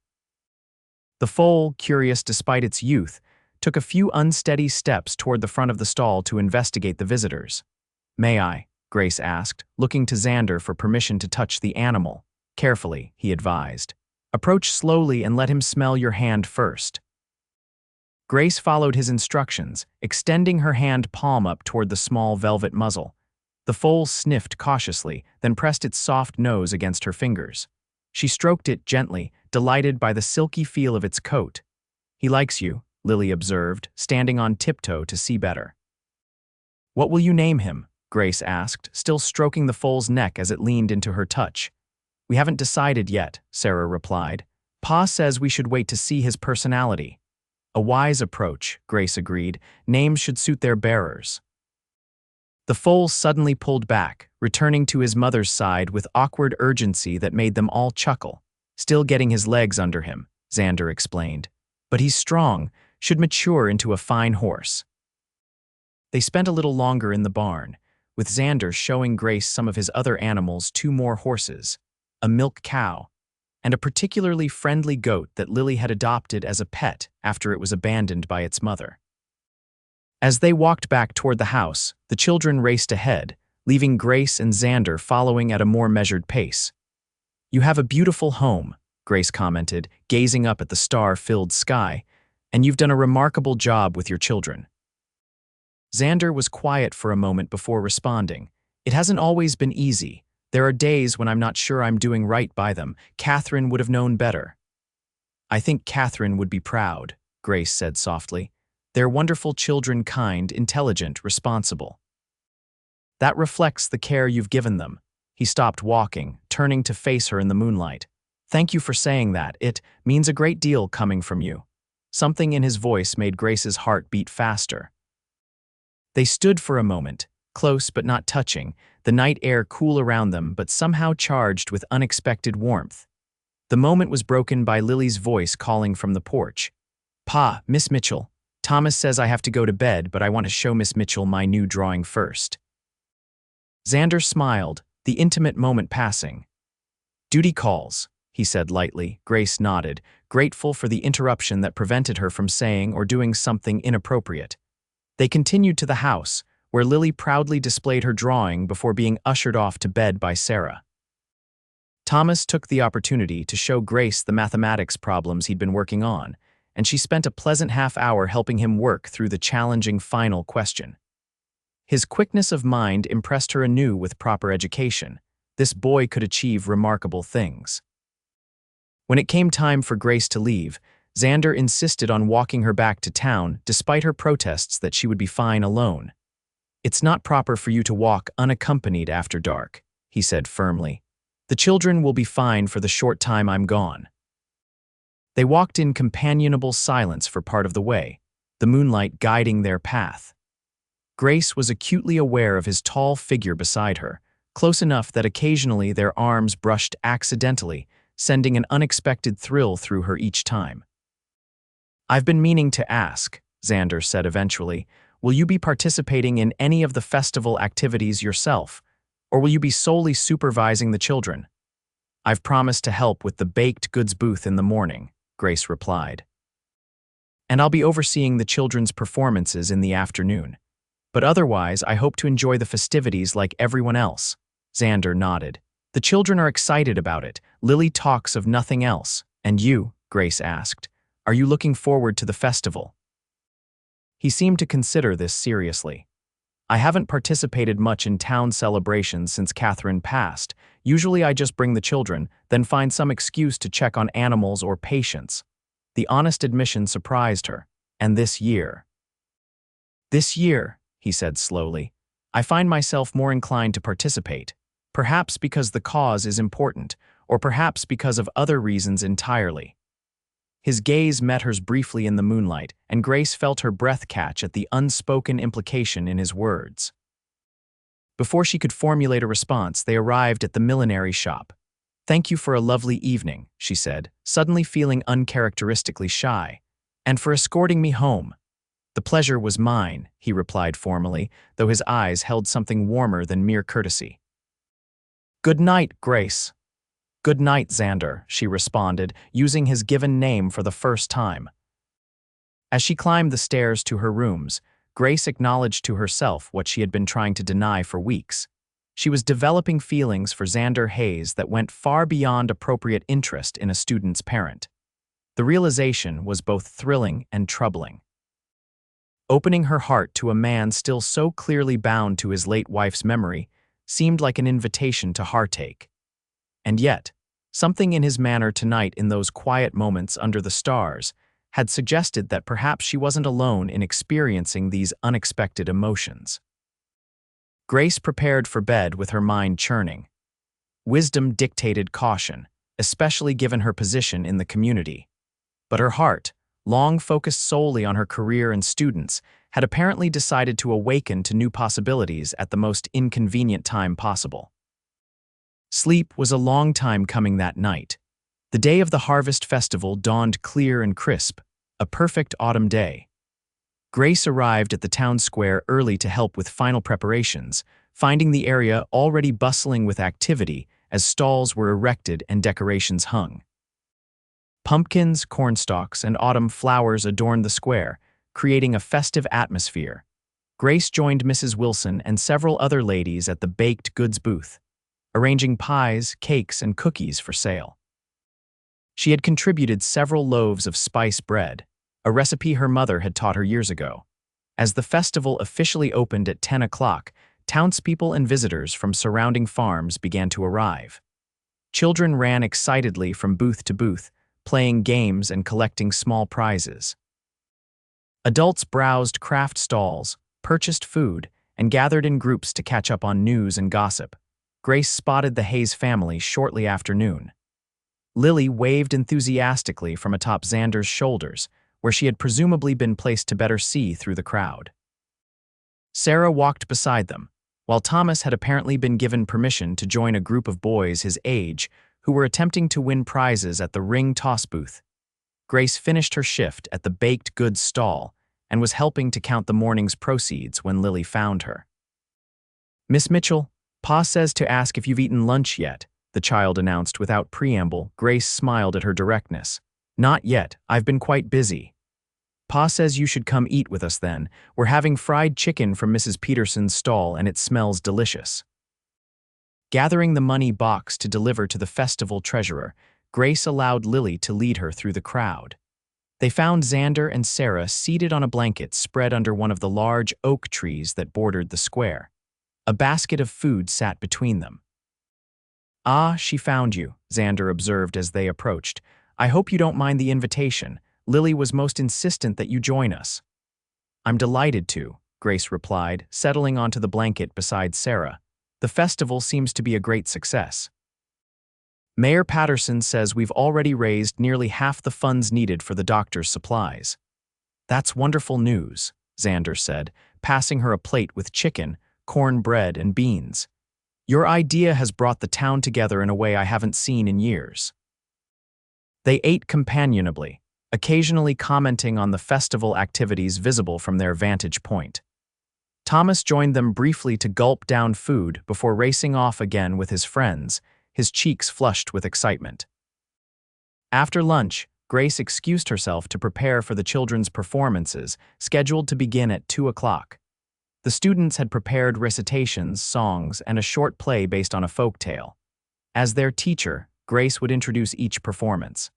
The foal, curious despite its youth, took a few unsteady steps toward the front of the stall to investigate the visitors. "May I?" Grace asked, looking to Xander for permission to touch the animal. "Carefully," he advised. "Approach slowly and let him smell your hand first." Grace followed his instructions, extending her hand palm up toward the small velvet muzzle. The foal sniffed cautiously, then pressed its soft nose against her fingers. She stroked it gently, delighted by the silky feel of its coat. "He likes you," Lily observed, standing on tiptoe to see better. "What will you name him?" Grace asked, still stroking the foal's neck as it leaned into her touch. "We haven't decided yet," Sarah replied. "Pa says we should wait to see his personality." "A wise approach," Grace agreed. "Names should suit their bearers." The foal suddenly pulled back, returning to his mother's side with awkward urgency that made them all chuckle. "Still getting his legs under him," Xander explained. "But he's strong, should mature into a fine horse." They spent a little longer in the barn, with Xander showing Grace some of his other animals, 2 more horses, a milk cow, and a particularly friendly goat that Lily had adopted as a pet after it was abandoned by its mother. As they walked back toward the house, the children raced ahead, leaving Grace and Xander following at a more measured pace. "You have a beautiful home," Grace commented, gazing up at the star-filled sky, "and you've done a remarkable job with your children." Xander was quiet for a moment before responding. "It hasn't always been easy. There are days when I'm not sure I'm doing right by them. Catherine would have known better." "I think Catherine would be proud," Grace said softly. "They're wonderful children, kind, intelligent, responsible." "That reflects the care you've given them." He stopped walking, turning to face her in the moonlight. "Thank you for saying that. It means a great deal coming from you." Something in his voice made Grace's heart beat faster. They stood for a moment, close but not touching, the night air cool around them but somehow charged with unexpected warmth. The moment was broken by Lily's voice calling from the porch. "Pa, Miss Mitchell. Thomas says I have to go to bed, but I want to show Miss Mitchell my new drawing first." Xander smiled, the intimate moment passing. "Duty calls," he said lightly. Grace nodded, grateful for the interruption that prevented her from saying or doing something inappropriate. They continued to the house, where Lily proudly displayed her drawing before being ushered off to bed by Sarah. Thomas took the opportunity to show Grace the mathematics problems he'd been working on, and she spent a pleasant half-hour helping him work through the challenging final question. His quickness of mind impressed her anew. With proper education, this boy could achieve remarkable things. When it came time for Grace to leave, Xander insisted on walking her back to town despite her protests that she would be fine alone. "It's not proper for you to walk unaccompanied after dark," he said firmly. "The children will be fine for the short time I'm gone." They walked in companionable silence for part of the way, the moonlight guiding their path. Grace was acutely aware of his tall figure beside her, close enough that occasionally their arms brushed accidentally, sending an unexpected thrill through her each time. "I've been meaning to ask," Xander said eventually, "will you be participating in any of the festival activities yourself, or will you be solely supervising the children?" "I've promised to help with the baked goods booth in the morning," Grace replied. "And I'll be overseeing the children's performances in the afternoon. But otherwise, I hope to enjoy the festivities like everyone else." Xander nodded. "The children are excited about it. Lily talks of nothing else." "And you?" Grace asked. "Are you looking forward to the festival?" He seemed to consider this seriously. "I haven't participated much in town celebrations since Catherine passed. Usually I just bring the children, then find some excuse to check on animals or patients." The honest admission surprised her. "And this year?" "This year," he said slowly, "I find myself more inclined to participate. Perhaps because the cause is important, or perhaps because of other reasons entirely." His gaze met hers briefly in the moonlight, and Grace felt her breath catch at the unspoken implication in his words. Before she could formulate a response, they arrived at the millinery shop. "Thank you for a lovely evening," she said, suddenly feeling uncharacteristically shy. "And for escorting me home." "The pleasure was mine," he replied formally, though his eyes held something warmer than mere courtesy. "Good night, Grace." "Good night, Xander," she responded, using his given name for the first time. As she climbed the stairs to her rooms, Grace acknowledged to herself what she had been trying to deny for weeks. She was developing feelings for Xander Hayes that went far beyond appropriate interest in a student's parent. The realization was both thrilling and troubling. Opening her heart to a man still so clearly bound to his late wife's memory seemed like an invitation to heartache. And yet, something in his manner tonight in those quiet moments under the stars had suggested that perhaps she wasn't alone in experiencing these unexpected emotions. Grace prepared for bed with her mind churning. Wisdom dictated caution, especially given her position in the community. But her heart, long focused solely on her career and students, had apparently decided to awaken to new possibilities at the most inconvenient time possible. Sleep was a long time coming that night. The day of the harvest festival dawned clear and crisp, a perfect autumn day. Grace arrived at the town square early to help with final preparations, finding the area already bustling with activity as stalls were erected and decorations hung. Pumpkins, cornstalks, and autumn flowers adorned the square, creating a festive atmosphere. Grace joined Mrs. Wilson and several other ladies at the baked goods booth, arranging pies, cakes, and cookies for sale. She had contributed several loaves of spice bread, a recipe her mother had taught her years ago. As the festival officially opened at 10 o'clock, townspeople and visitors from surrounding farms began to arrive. Children ran excitedly from booth to booth, playing games and collecting small prizes. Adults browsed craft stalls, purchased food, and gathered in groups to catch up on news and gossip. Grace spotted the Hayes family shortly after noon. Lily waved enthusiastically from atop Xander's shoulders, where she had presumably been placed to better see through the crowd. Sarah walked beside them, while Thomas had apparently been given permission to join a group of boys his age who were attempting to win prizes at the ring toss booth. Grace finished her shift at the baked goods stall and was helping to count the morning's proceeds when Lily found her. "Miss Mitchell, Pa says to ask if you've eaten lunch yet," the child announced without preamble. Grace smiled at her directness. "Not yet, I've been quite busy." "Pa says you should come eat with us then. We're having fried chicken from Mrs. Peterson's stall and it smells delicious." Gathering the money box to deliver to the festival treasurer, Grace allowed Lily to lead her through the crowd. They found Xander and Sarah seated on a blanket spread under one of the large oak trees that bordered the square. A basket of food sat between them. "Ah, she found you," Xander observed as they approached. "I hope you don't mind the invitation. Lily was most insistent that you join us." "I'm delighted to," Grace replied, settling onto the blanket beside Sarah. "The festival seems to be a great success. Mayor Patterson says we've already raised nearly half the funds needed for the doctor's supplies." "That's wonderful news," Xander said, passing her a plate with chicken, cornbread, and beans. "Your idea has brought the town together in a way I haven't seen in years." They ate companionably, occasionally commenting on the festival activities visible from their vantage point. Thomas joined them briefly to gulp down food before racing off again with his friends, his cheeks flushed with excitement. After lunch, Grace excused herself to prepare for the children's performances, scheduled to begin at 2 o'clock. The students had prepared recitations, songs, and a short play based on a folk tale. As their teacher, Grace would introduce each performance.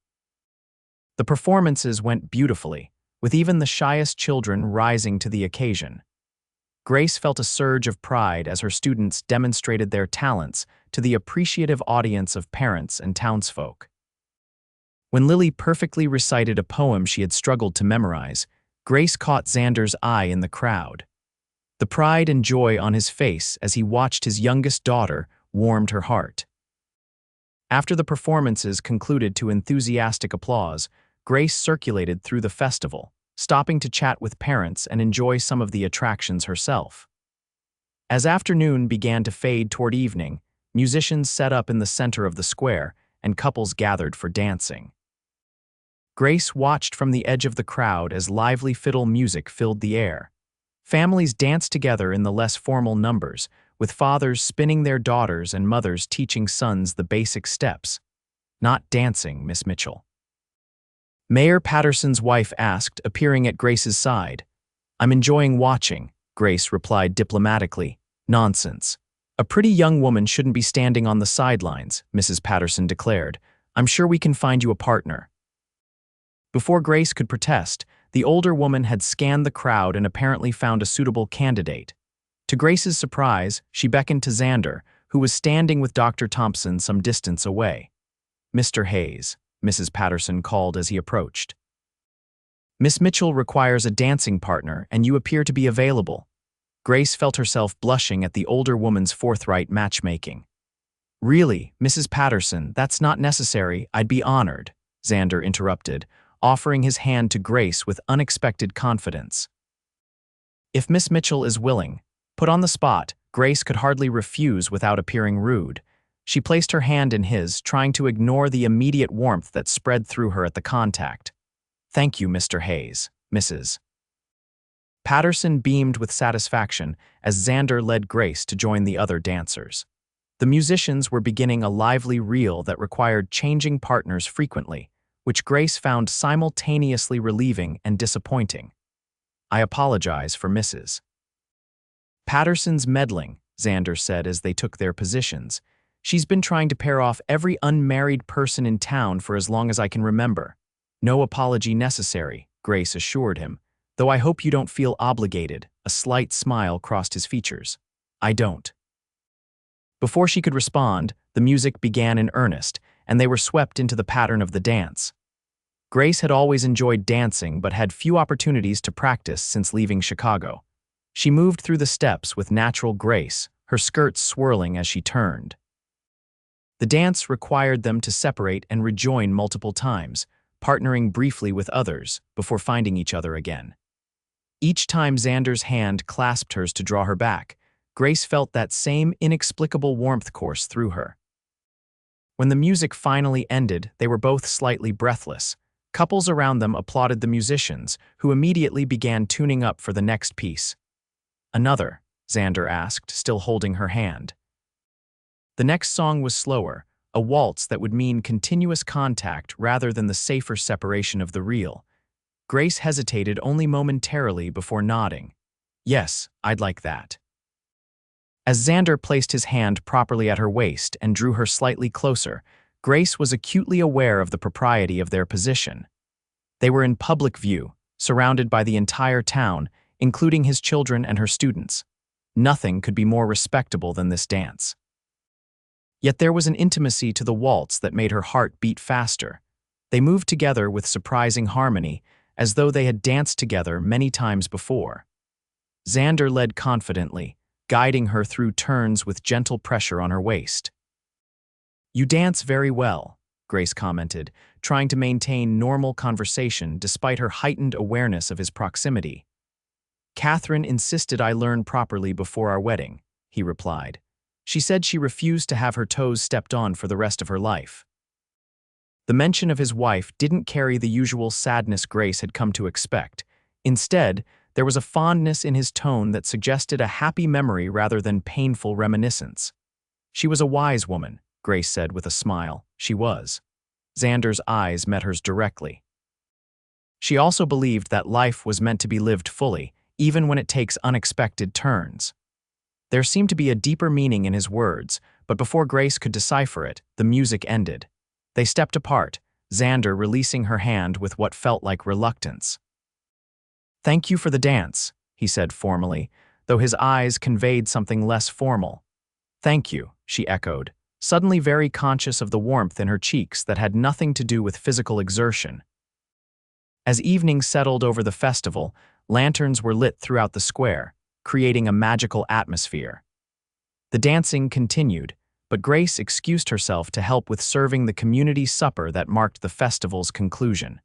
The performances went beautifully, with even the shyest children rising to the occasion. Grace felt a surge of pride as her students demonstrated their talents to the appreciative audience of parents and townsfolk. When Lily perfectly recited a poem she had struggled to memorize, Grace caught Xander's eye in the crowd. The pride and joy on his face as he watched his youngest daughter warmed her heart. After the performances concluded to enthusiastic applause, Grace circulated through the festival, stopping to chat with parents and enjoy some of the attractions herself. As afternoon began to fade toward evening, musicians set up in the center of the square, and couples gathered for dancing. Grace watched from the edge of the crowd as lively fiddle music filled the air. Families danced together in the less formal numbers, with fathers spinning their daughters and mothers teaching sons the basic steps. "Not dancing, Miss Mitchell?" Mayor Patterson's wife asked, appearing at Grace's side. "I'm enjoying watching," Grace replied diplomatically. "Nonsense. A pretty young woman shouldn't be standing on the sidelines," Mrs. Patterson declared. "I'm sure we can find you a partner." Before Grace could protest, The older woman had scanned the crowd and apparently found a suitable candidate. To Grace's surprise, she beckoned to Xander, who was standing with Dr. Thompson some distance away. "Mr. Hayes," Mrs. Patterson called as he approached. "Miss Mitchell requires a dancing partner, and you appear to be available." Grace felt herself blushing at the older woman's forthright matchmaking. "Really, Mrs. Patterson, that's not necessary. I'd be honored," Xander interrupted, offering his hand to Grace with unexpected confidence. "If Miss Mitchell is willing." Put on the spot, Grace could hardly refuse without appearing rude. She placed her hand in his, trying to ignore the immediate warmth that spread through her at the contact. "Thank you, Mr. Hayes, Mrs." Patterson beamed with satisfaction as Xander led Grace to join the other dancers. The musicians were beginning a lively reel that required changing partners frequently, which Grace found simultaneously relieving and disappointing. "I apologize for Mrs. Patterson's meddling," Xander said as they took their positions. "She's been trying to pair off every unmarried person in town for as long as I can remember." "No apology necessary," Grace assured him, "though I hope you don't feel obligated." A slight smile crossed his features. "I don't." Before she could respond, the music began in earnest, and they were swept into the pattern of the dance. Grace had always enjoyed dancing but had few opportunities to practice since leaving Chicago. She moved through the steps with natural grace, her skirts swirling as she turned. The dance required them to separate and rejoin multiple times, partnering briefly with others before finding each other again. Each time Xander's hand clasped hers to draw her back, Grace felt that same inexplicable warmth course through her. When the music finally ended, they were both slightly breathless. Couples around them applauded the musicians, who immediately began tuning up for the next piece. "Another?" Xander asked, still holding her hand. The next song was slower, a waltz that would mean continuous contact rather than the safer separation of the reel. Grace hesitated only momentarily before nodding. "Yes, I'd like that." As Xander placed his hand properly at her waist and drew her slightly closer, Grace was acutely aware of the propriety of their position. They were in public view, surrounded by the entire town, including his children and her students. Nothing could be more respectable than this dance. Yet there was an intimacy to the waltz that made her heart beat faster. They moved together with surprising harmony, as though they had danced together many times before. Xander led confidently, guiding her through turns with gentle pressure on her waist. "You dance very well," Grace commented, trying to maintain normal conversation despite her heightened awareness of his proximity. "Catherine insisted I learn properly before our wedding," he replied. "She said she refused to have her toes stepped on for the rest of her life." The mention of his wife didn't carry the usual sadness Grace had come to expect. Instead, there was a fondness in his tone that suggested a happy memory rather than painful reminiscence. "She was a wise woman," Grace said with a smile. "She was." Xander's eyes met hers directly. "She also believed that life was meant to be lived fully, even when it takes unexpected turns." There seemed to be a deeper meaning in his words, but before Grace could decipher it, the music ended. They stepped apart, Xander releasing her hand with what felt like reluctance. "Thank you for the dance," he said formally, though his eyes conveyed something less formal. "Thank you," she echoed, suddenly very conscious of the warmth in her cheeks that had nothing to do with physical exertion. As evening settled over the festival, lanterns were lit throughout the square, creating a magical atmosphere. The dancing continued, but Grace excused herself to help with serving the community supper that marked the festival's conclusion.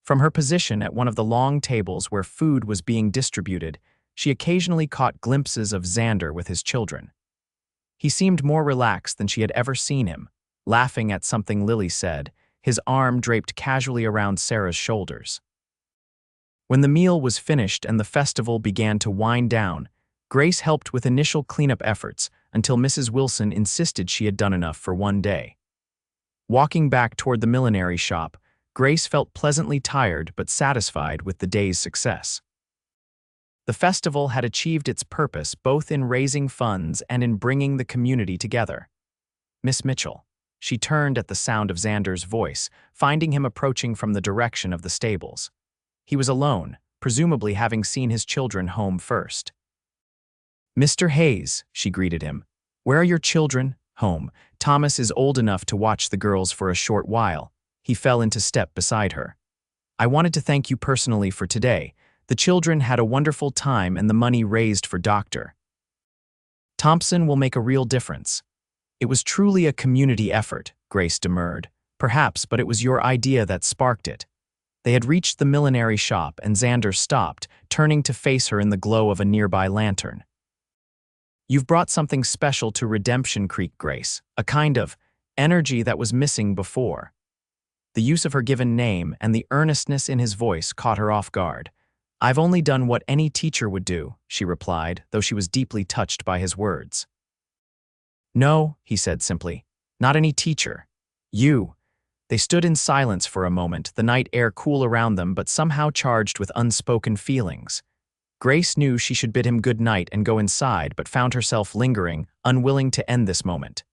From her position at one of the long tables where food was being distributed, she occasionally caught glimpses of Xander with his children. He seemed more relaxed than she had ever seen him, laughing at something Lily said, his arm draped casually around Sarah's shoulders. When the meal was finished and the festival began to wind down, Grace helped with initial cleanup efforts until Mrs. Wilson insisted she had done enough for one day. Walking back toward the millinery shop, Grace felt pleasantly tired but satisfied with the day's success. The festival had achieved its purpose both in raising funds and in bringing the community together. "Miss Mitchell." She turned at the sound of Xander's voice, finding him approaching from the direction of the stables. He was alone, presumably having seen his children home first. "Mr. Hayes," she greeted him. "Where are your children?" "Home." Thomas is old enough to watch the girls for a short while. He fell into step beside her. "I wanted to thank you personally for today. The children had a wonderful time and the money raised for Dr. Thompson will make a real difference." "It was truly a community effort," Grace demurred. "Perhaps, but it was your idea that sparked it." They had reached the millinery shop and Xander stopped, turning to face her in the glow of a nearby lantern. "You've brought something special to Redemption Creek, Grace, a kind of energy that was missing before." The use of her given name and the earnestness in his voice caught her off guard. "I've only done what any teacher would do," she replied, though she was deeply touched by his words. "No," he said simply, "not any teacher. You." They stood in silence for a moment, the night air cool around them but somehow charged with unspoken feelings. Grace knew she should bid him good night and go inside, but found herself lingering, unwilling to end this moment.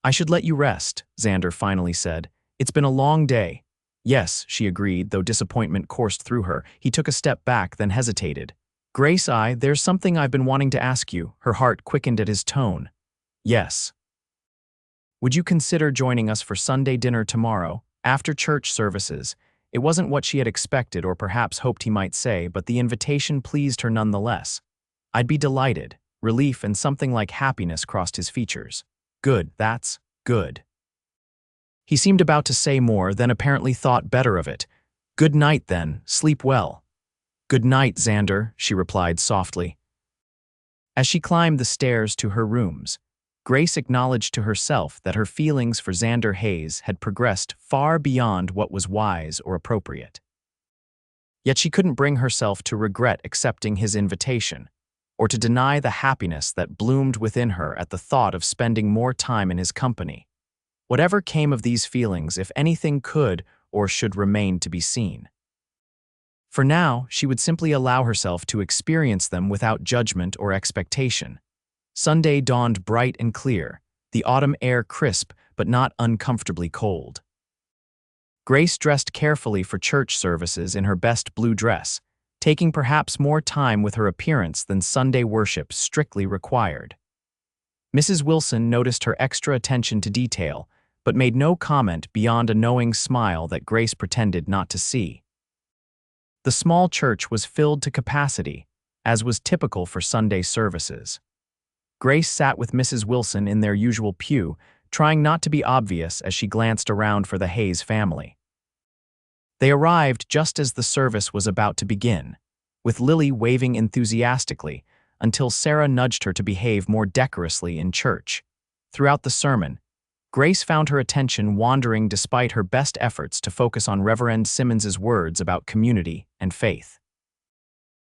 "I should let you rest," Xander finally said. "It's been a long day." "Yes," she agreed, though disappointment coursed through her. He took a step back, then hesitated. "Grace, there's something I've been wanting to ask you." Her heart quickened at his tone. "Yes." "Would you consider joining us for Sunday dinner tomorrow, after church services?" It wasn't what she had expected or perhaps hoped he might say, but the invitation pleased her nonetheless. "I'd be delighted." Relief and something like happiness crossed his features. "Good, that's good." He seemed about to say more, then apparently thought better of it. "Good night, then. Sleep well." "Good night, Xander," she replied softly. As she climbed the stairs to her rooms, Grace acknowledged to herself that her feelings for Xander Hayes had progressed far beyond what was wise or appropriate. Yet she couldn't bring herself to regret accepting his invitation, or to deny the happiness that bloomed within her at the thought of spending more time in his company. Whatever came of these feelings, if anything could or should remain to be seen. For now, she would simply allow herself to experience them without judgment or expectation. Sunday dawned bright and clear, the autumn air crisp but not uncomfortably cold. Grace dressed carefully for church services in her best blue dress, taking perhaps more time with her appearance than Sunday worship strictly required. Mrs. Wilson noticed her extra attention to detail, but made no comment beyond a knowing smile that Grace pretended not to see. The small church was filled to capacity, as was typical for Sunday services. Grace sat with Mrs. Wilson in their usual pew, trying not to be obvious as she glanced around for the Hayes family. They arrived just as the service was about to begin, with Lily waving enthusiastically, until Sarah nudged her to behave more decorously in church. Throughout the sermon, Grace found her attention wandering despite her best efforts to focus on Reverend Simmons's words about community and faith.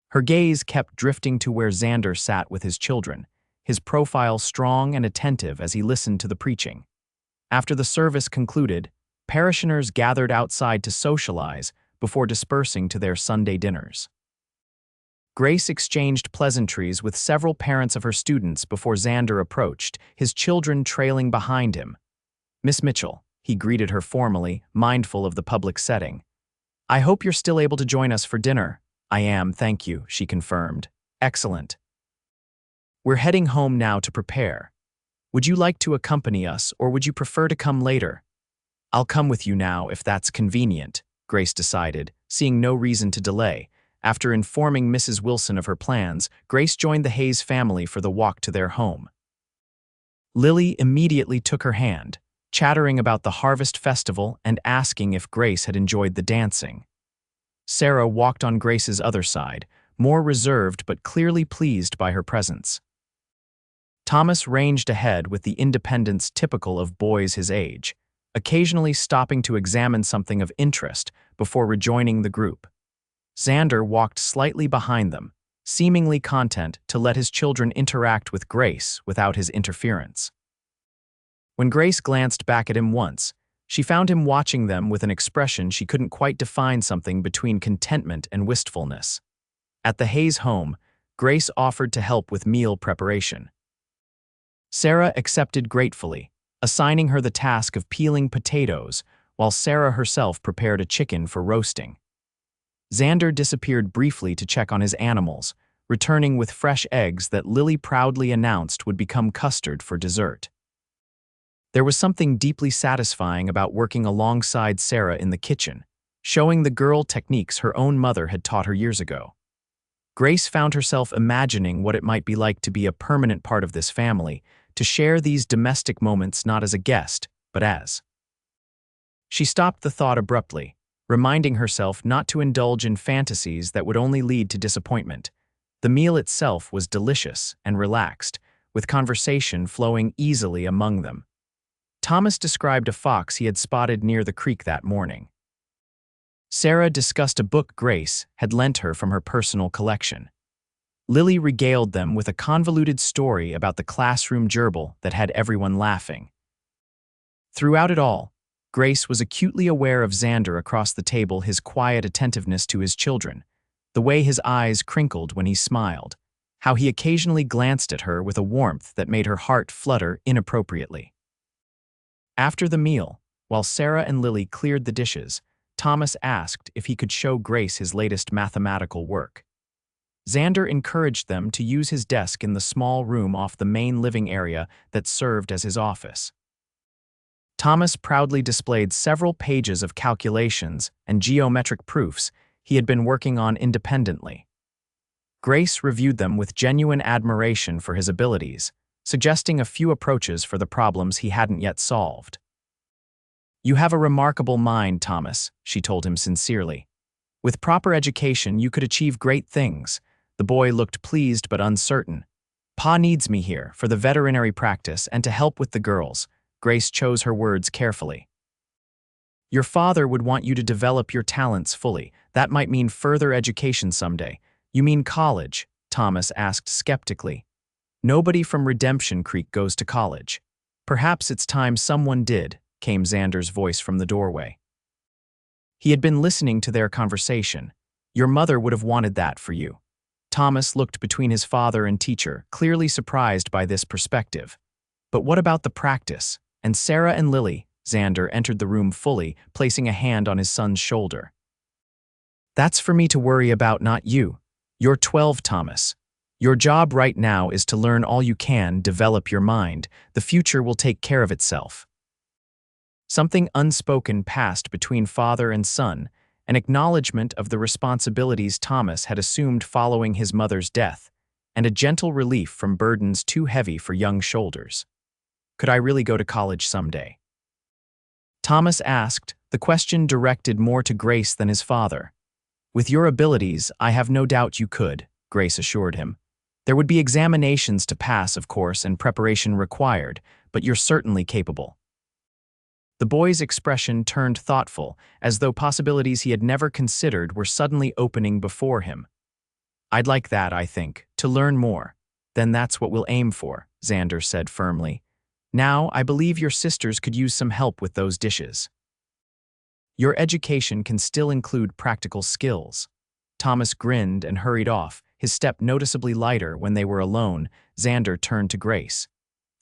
Her gaze kept drifting to where Xander sat with his children, his profile strong and attentive as he listened to the preaching. After the service concluded, parishioners gathered outside to socialize before dispersing to their Sunday dinners. Grace exchanged pleasantries with several parents of her students before Xander approached, his children trailing behind him. "Miss Mitchell," he greeted her formally, mindful of the public setting. "I hope you're still able to join us for dinner." "I am, thank you," she confirmed. "Excellent. We're heading home now to prepare. Would you like to accompany us, or would you prefer to come later?" "I'll come with you now, if that's convenient," Grace decided, seeing no reason to delay. After informing Mrs. Wilson of her plans, Grace joined the Hayes family for the walk to their home. Lily immediately took her hand, chattering about the harvest festival and asking if Grace had enjoyed the dancing. Sarah walked on Grace's other side, more reserved but clearly pleased by her presence. Thomas ranged ahead with the independence typical of boys his age, occasionally stopping to examine something of interest before rejoining the group. Xander walked slightly behind them, seemingly content to let his children interact with Grace without his interference. When Grace glanced back at him once, she found him watching them with an expression she couldn't quite define, something between contentment and wistfulness. At the Hayes home, Grace offered to help with meal preparation. Sarah accepted gratefully, assigning her the task of peeling potatoes, while Sarah herself prepared a chicken for roasting. Xander disappeared briefly to check on his animals, returning with fresh eggs that Lily proudly announced would become custard for dessert. There was something deeply satisfying about working alongside Sarah in the kitchen, showing the girl techniques her own mother had taught her years ago. Grace found herself imagining what it might be like to be a permanent part of this family, to share these domestic moments not as a guest, but as. She stopped the thought abruptly, reminding herself not to indulge in fantasies that would only lead to disappointment. The meal itself was delicious and relaxed, with conversation flowing easily among them. Thomas described a fox he had spotted near the creek that morning. Sarah discussed a book Grace had lent her from her personal collection. Lily regaled them with a convoluted story about the classroom gerbil that had everyone laughing. Throughout it all, Grace was acutely aware of Xander across the table, his quiet attentiveness to his children, the way his eyes crinkled when he smiled, how he occasionally glanced at her with a warmth that made her heart flutter inappropriately. After the meal, while Sarah and Lily cleared the dishes, Thomas asked if he could show Grace his latest mathematical work. Xander encouraged them to use his desk in the small room off the main living area that served as his office. Thomas proudly displayed several pages of calculations and geometric proofs he had been working on independently. Grace reviewed them with genuine admiration for his abilities, suggesting a few approaches for the problems he hadn't yet solved. "You have a remarkable mind, Thomas," she told him sincerely. "With proper education, you could achieve great things." The boy looked pleased but uncertain. "Pa needs me here for the veterinary practice and to help with the girls." Grace chose her words carefully. "Your father would want you to develop your talents fully. That might mean further education someday." "You mean college?" Thomas asked skeptically. "Nobody from Redemption Creek goes to college." "Perhaps it's time someone did," came Xander's voice from the doorway. He had been listening to their conversation. "Your mother would have wanted that for you." Thomas looked between his father and teacher, clearly surprised by this perspective. "But what about the practice? And Sarah and Lily?" Xander entered the room fully, placing a hand on his son's shoulder. "That's for me to worry about, not you. You're 12, Thomas. Your job right now is to learn all you can, develop your mind. The future will take care of itself." Something unspoken passed between father and son, an acknowledgement of the responsibilities Thomas had assumed following his mother's death, and a gentle relief from burdens too heavy for young shoulders. "Could I really go to college someday?" Thomas asked, the question directed more to Grace than his father. "With your abilities, I have no doubt you could," Grace assured him. "There would be examinations to pass, of course, and preparation required, but you're certainly capable." The boy's expression turned thoughtful, as though possibilities he had never considered were suddenly opening before him. "I'd like that, I think, to learn more." "Then that's what we'll aim for," Xander said firmly. "Now, I believe your sisters could use some help with those dishes." "Your education can still include practical skills." Thomas grinned and hurried off, his step noticeably lighter when they were alone. Xander turned to Grace.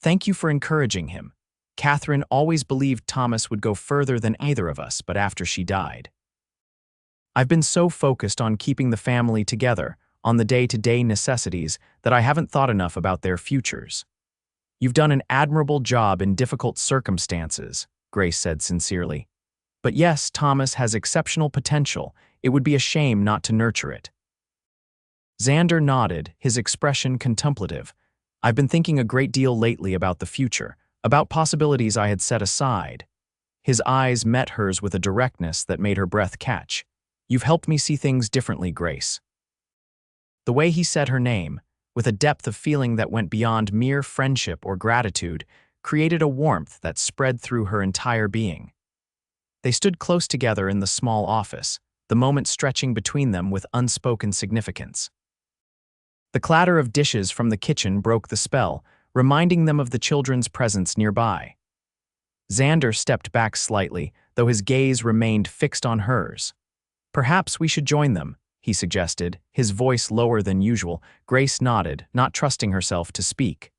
"Thank you for encouraging him. Catherine always believed Thomas would go further than either of us, but after she died. I've been so focused on keeping the family together, on the day-to-day necessities, that I haven't thought enough about their futures." "You've done an admirable job in difficult circumstances," Grace said sincerely. "But yes, Thomas has exceptional potential. It would be a shame not to nurture it." Xander nodded, his expression contemplative. "I've been thinking a great deal lately about the future, about possibilities I had set aside." His eyes met hers with a directness that made her breath catch. "You've helped me see things differently, Grace." The way he said her name, with a depth of feeling that went beyond mere friendship or gratitude, created a warmth that spread through her entire being. They stood close together in the small office, the moment stretching between them with unspoken significance. The clatter of dishes from the kitchen broke the spell, reminding them of the children's presence nearby. Xander stepped back slightly, though his gaze remained fixed on hers. "Perhaps we should join them," he suggested, his voice lower than usual. Grace nodded, not trusting herself to speak.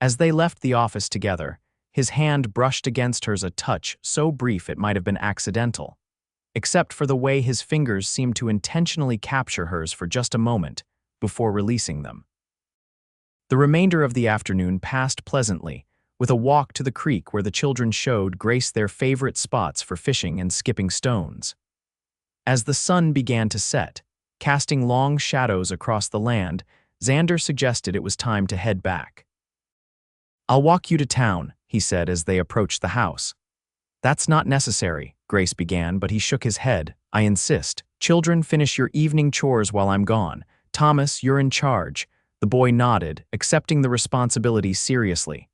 As they left the office together, his hand brushed against hers, a touch so brief it might have been accidental. except for the way his fingers seemed to intentionally capture hers for just a moment before releasing them. The remainder of the afternoon passed pleasantly, with a walk to the creek where the children showed Grace their favorite spots for fishing and skipping stones. As the sun began to set, casting long shadows across the land, Xander suggested it was time to head back. "I'll walk you to town," he said as they approached the house. "That's not necessary," Grace began, but he shook his head. "I insist. Children, finish your evening chores while I'm gone. Thomas, you're in charge." The boy nodded, accepting the responsibility seriously.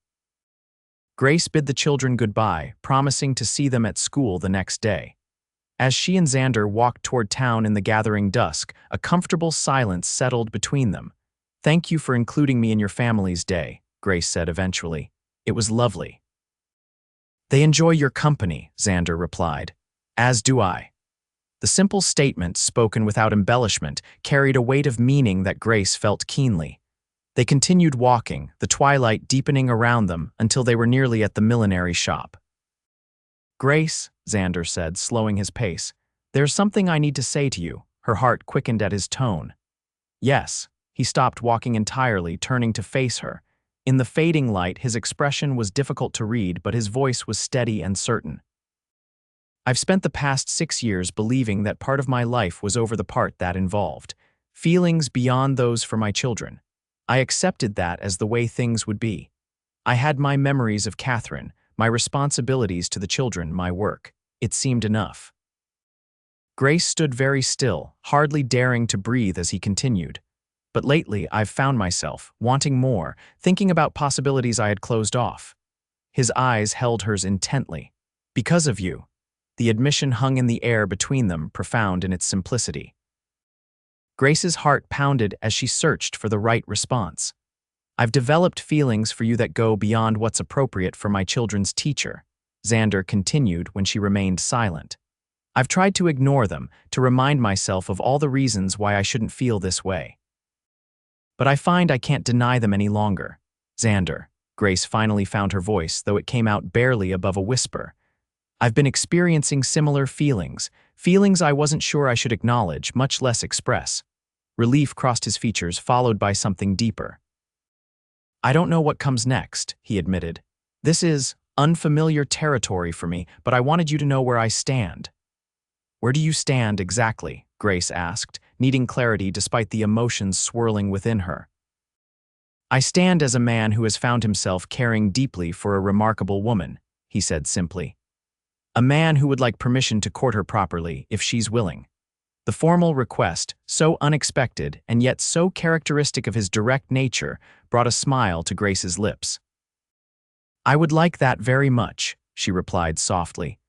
Grace bid the children goodbye, promising to see them at school the next day. As she and Xander walked toward town in the gathering dusk, a comfortable silence settled between them. "Thank you for including me in your family's day," Grace said eventually. "It was lovely." "They enjoy your company," Xander replied. "As do I." The simple statement, spoken without embellishment, carried a weight of meaning that Grace felt keenly. They continued walking, the twilight deepening around them until they were nearly at the millinery shop. "Grace," Xander said, slowing his pace, "there's something I need to say to you." Her heart quickened at his tone. "Yes." He stopped walking entirely, turning to face her. In the fading light, his expression was difficult to read, but his voice was steady and certain. "I've spent the past 6 years believing that part of my life was over the part that involved feelings beyond those for my children. I accepted that as the way things would be. I had my memories of Catherine, my responsibilities to the children, my work. It seemed enough." Grace stood very still, hardly daring to breathe as he continued. "But lately, I've found myself wanting more, thinking about possibilities I had closed off." His eyes held hers intently. "Because of you." The admission hung in the air between them, profound in its simplicity. Grace's heart pounded as she searched for the right response. "I've developed feelings for you that go beyond what's appropriate for my children's teacher," Xander continued when she remained silent. "I've tried to ignore them, to remind myself of all the reasons why I shouldn't feel this way. But I find I can't deny them any longer." "Xander," Grace finally found her voice, though it came out barely above a whisper. "I've been experiencing similar feelings I wasn't sure I should acknowledge, much less express." Relief crossed his features, followed by something deeper. "I don't know what comes next," he admitted. "This is unfamiliar territory for me, but I wanted you to know where I stand." "Where do you stand exactly?" Grace asked, needing clarity despite the emotions swirling within her. "I stand as a man who has found himself caring deeply for a remarkable woman," he said simply. "A man who would like permission to court her properly, if she's willing." The formal request, so unexpected and yet so characteristic of his direct nature, brought a smile to Grace's lips. "I would like that very much," she replied softly.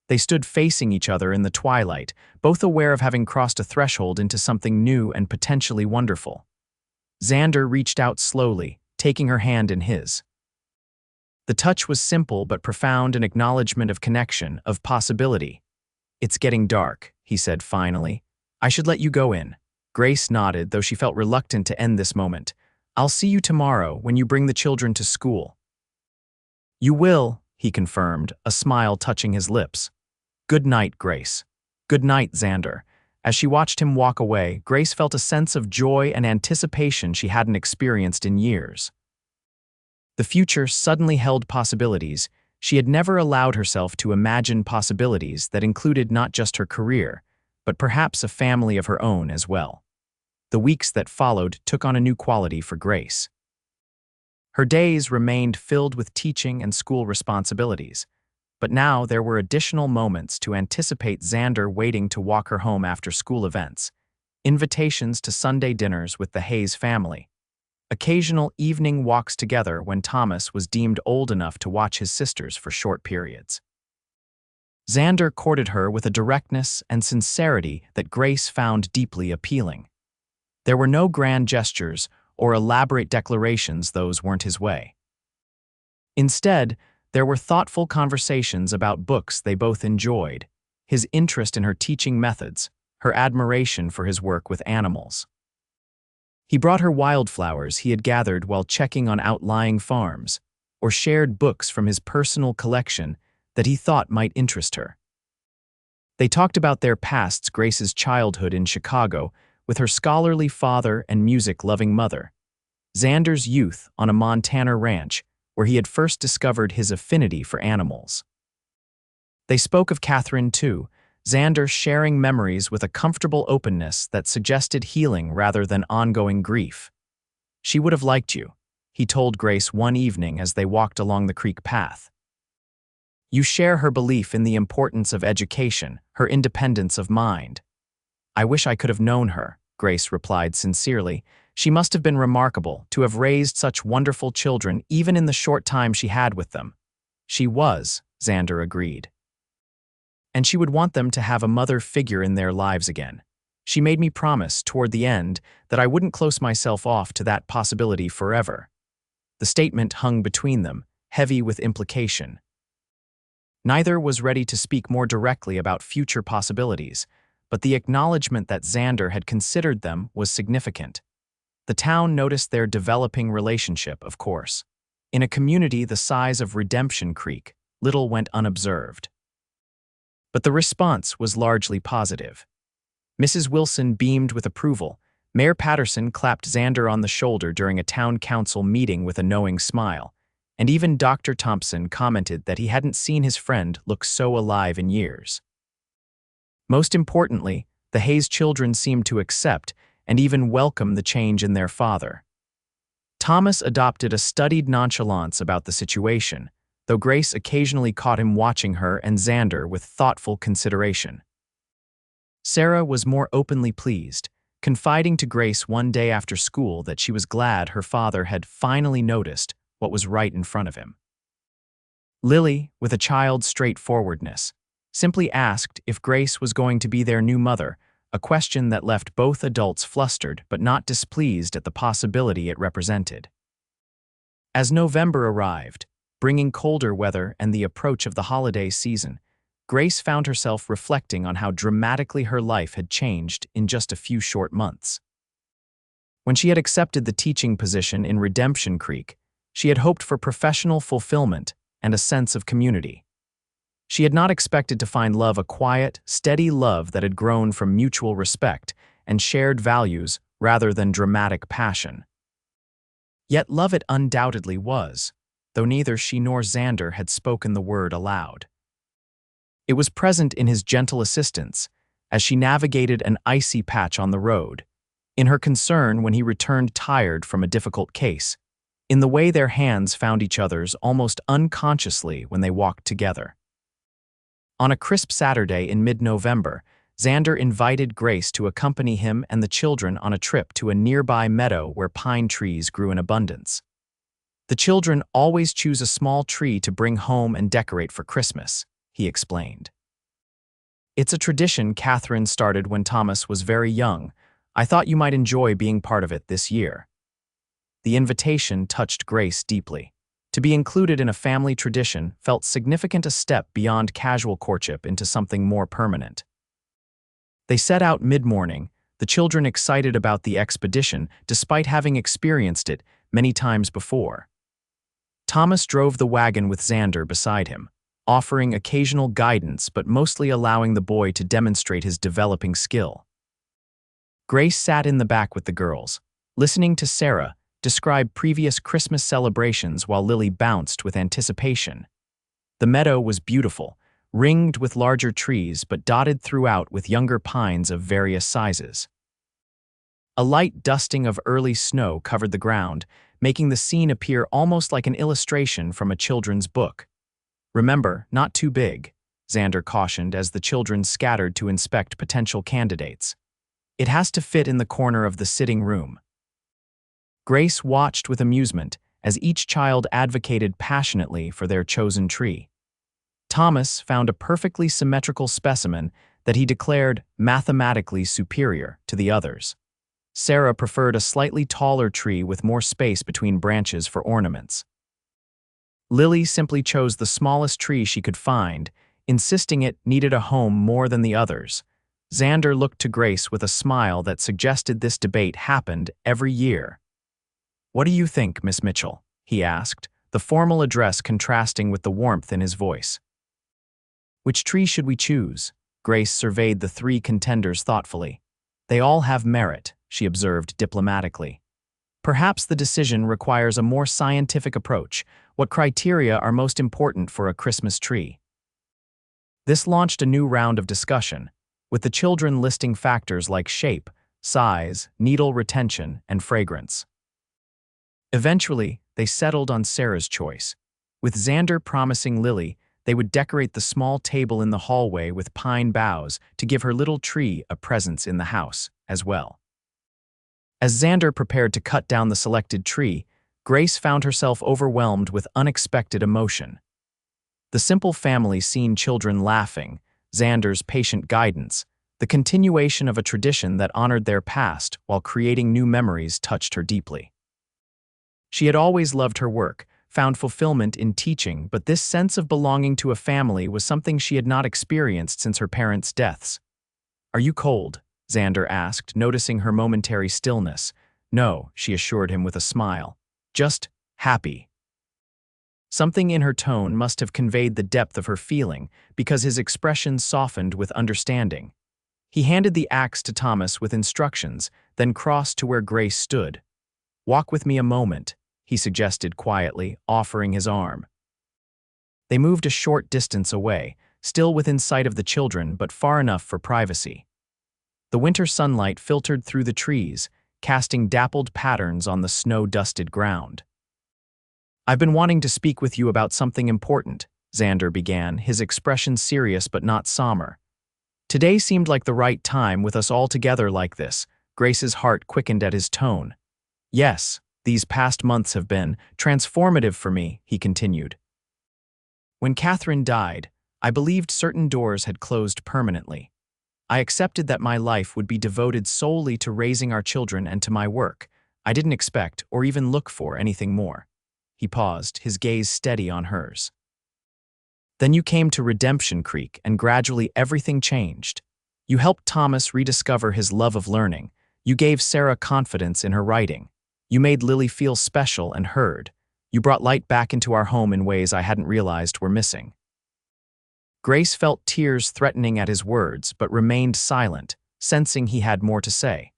They stood facing each other in the twilight, both aware of having crossed a threshold into something new and potentially wonderful. Xander reached out slowly, taking her hand in his. The touch was simple but profound, an acknowledgement of connection, of possibility. "It's getting dark," he said finally. "I should let you go in." Grace nodded, though she felt reluctant to end this moment. "I'll see you tomorrow when you bring the children to school." "You will," he confirmed, a smile touching his lips. "Good night, Grace." "Good night, Xander." As she watched him walk away, Grace felt a sense of joy and anticipation she hadn't experienced in years. The future suddenly held possibilities. She had never allowed herself to imagine possibilities that included not just her career, but perhaps a family of her own as well. The weeks that followed took on a new quality for Grace. Her days remained filled with teaching and school responsibilities, but now there were additional moments to anticipate: Xander waiting to walk her home after school events, invitations to Sunday dinners with the Hayes family, occasional evening walks together when Thomas was deemed old enough to watch his sisters for short periods. Xander courted her with a directness and sincerity that Grace found deeply appealing. There were no grand gestures or elaborate declarations; those weren't his way. Instead, there were thoughtful conversations about books they both enjoyed, his interest in her teaching methods, her admiration for his work with animals. He brought her wildflowers he had gathered while checking on outlying farms, or shared books from his personal collection that he thought might interest her. They talked about their pasts, Grace's childhood in Chicago, with her scholarly father and music-loving mother, Xander's youth on a Montana ranch, where he had first discovered his affinity for animals. They spoke of Catherine, too, Xander sharing memories with a comfortable openness that suggested healing rather than ongoing grief. "She would have liked you," he told Grace one evening as they walked along the creek path. "You share her belief in the importance of education, her independence of mind." "I wish I could have known her," Grace replied sincerely. "She must have been remarkable to have raised such wonderful children even in the short time she had with them." "She was," Xander agreed. "And she would want them to have a mother figure in their lives again. She made me promise, toward the end, that I wouldn't close myself off to that possibility forever." The statement hung between them, heavy with implication. Neither was ready to speak more directly about future possibilities, but the acknowledgement that Xander had considered them was significant. The town noticed their developing relationship, of course. In a community the size of Redemption Creek, little went unobserved. But the response was largely positive. Mrs. Wilson beamed with approval. Mayor Patterson clapped Xander on the shoulder during a town council meeting with a knowing smile, and even Dr. Thompson commented that he hadn't seen his friend look so alive in years. Most importantly, the Hayes children seemed to accept and even welcome the change in their father. Thomas adopted a studied nonchalance about the situation, though Grace occasionally caught him watching her and Xander with thoughtful consideration. Sarah was more openly pleased, confiding to Grace one day after school that she was glad her father had finally noticed what was right in front of him. Lily, with a child's straightforwardness, simply asked if Grace was going to be their new mother, a question that left both adults flustered but not displeased at the possibility it represented. As November arrived, bringing colder weather and the approach of the holiday season, Grace found herself reflecting on how dramatically her life had changed in just a few short months. When she had accepted the teaching position in Redemption Creek, she had hoped for professional fulfillment and a sense of community. She had not expected to find love a quiet, steady love that had grown from mutual respect and shared values rather than dramatic passion. Yet love it undoubtedly was, though neither she nor Xander had spoken the word aloud. It was present in his gentle assistance, as she navigated an icy patch on the road, in her concern when he returned tired from a difficult case, in the way their hands found each other's almost unconsciously when they walked together. On a crisp Saturday in mid-November, Xander invited Grace to accompany him and the children on a trip to a nearby meadow where pine trees grew in abundance. "The children always choose a small tree to bring home and decorate for Christmas," he explained. "It's a tradition Catherine started when Thomas was very young. I thought you might enjoy being part of it this year." The invitation touched Grace deeply. To be included in a family tradition felt significant, a step beyond casual courtship into something more permanent. They set out mid-morning, the children excited about the expedition despite having experienced it many times before. Thomas drove the wagon with Xander beside him, offering occasional guidance but mostly allowing the boy to demonstrate his developing skill. Grace sat in the back with the girls, listening to Sarah describe previous Christmas celebrations while Lily bounced with anticipation. The meadow was beautiful, ringed with larger trees but dotted throughout with younger pines of various sizes. A light dusting of early snow covered the ground, making the scene appear almost like an illustration from a children's book. "Remember, not too big," Xander cautioned as the children scattered to inspect potential candidates. "It has to fit in the corner of the sitting room." Grace watched with amusement as each child advocated passionately for their chosen tree. Thomas found a perfectly symmetrical specimen that he declared mathematically superior to the others. Sarah preferred a slightly taller tree with more space between branches for ornaments. Lily simply chose the smallest tree she could find, insisting it needed a home more than the others. Xander looked to Grace with a smile that suggested this debate happened every year. "What do you think, Miss Mitchell?" he asked, the formal address contrasting with the warmth in his voice. "Which tree should we choose?" Grace surveyed the three contenders thoughtfully. They all have merit, she observed diplomatically. Perhaps the decision requires a more scientific approach. What criteria are most important for a Christmas tree? This launched a new round of discussion, with the children listing factors like shape, size, needle retention, and fragrance. Eventually, they settled on Sarah's choice, with Xander promising Lily they would decorate the small table in the hallway with pine boughs to give her little tree a presence in the house as well. As Xander prepared to cut down the selected tree, Grace found herself overwhelmed with unexpected emotion. The simple family seen children laughing, Xander's patient guidance, the continuation of a tradition that honored their past while creating new memories touched her deeply. She had always loved her work, found fulfillment in teaching, but this sense of belonging to a family was something she had not experienced since her parents' deaths. "Are you cold?" Xander asked, noticing her momentary stillness. "No," she assured him with a smile. "Just happy." Something in her tone must have conveyed the depth of her feeling, because his expression softened with understanding. He handed the axe to Thomas with instructions, then crossed to where Grace stood. "Walk with me a moment," he suggested quietly, offering his arm. They moved a short distance away, still within sight of the children but far enough for privacy. The winter sunlight filtered through the trees, casting dappled patterns on the snow-dusted ground. "I've been wanting to speak with you about something important," Xander began, his expression serious but not somber. "Today seemed like the right time with us all together like this." Grace's heart quickened at his tone. "Yes, these past months have been transformative for me," he continued. "When Catherine died, I believed certain doors had closed permanently. I accepted that my life would be devoted solely to raising our children and to my work. I didn't expect or even look for anything more." He paused, his gaze steady on hers. "Then you came to Redemption Creek, and gradually everything changed. You helped Thomas rediscover his love of learning. You gave Sarah confidence in her writing. You made Lily feel special and heard. You brought light back into our home in ways I hadn't realized were missing." Grace felt tears threatening at his words, but remained silent, sensing he had more to say.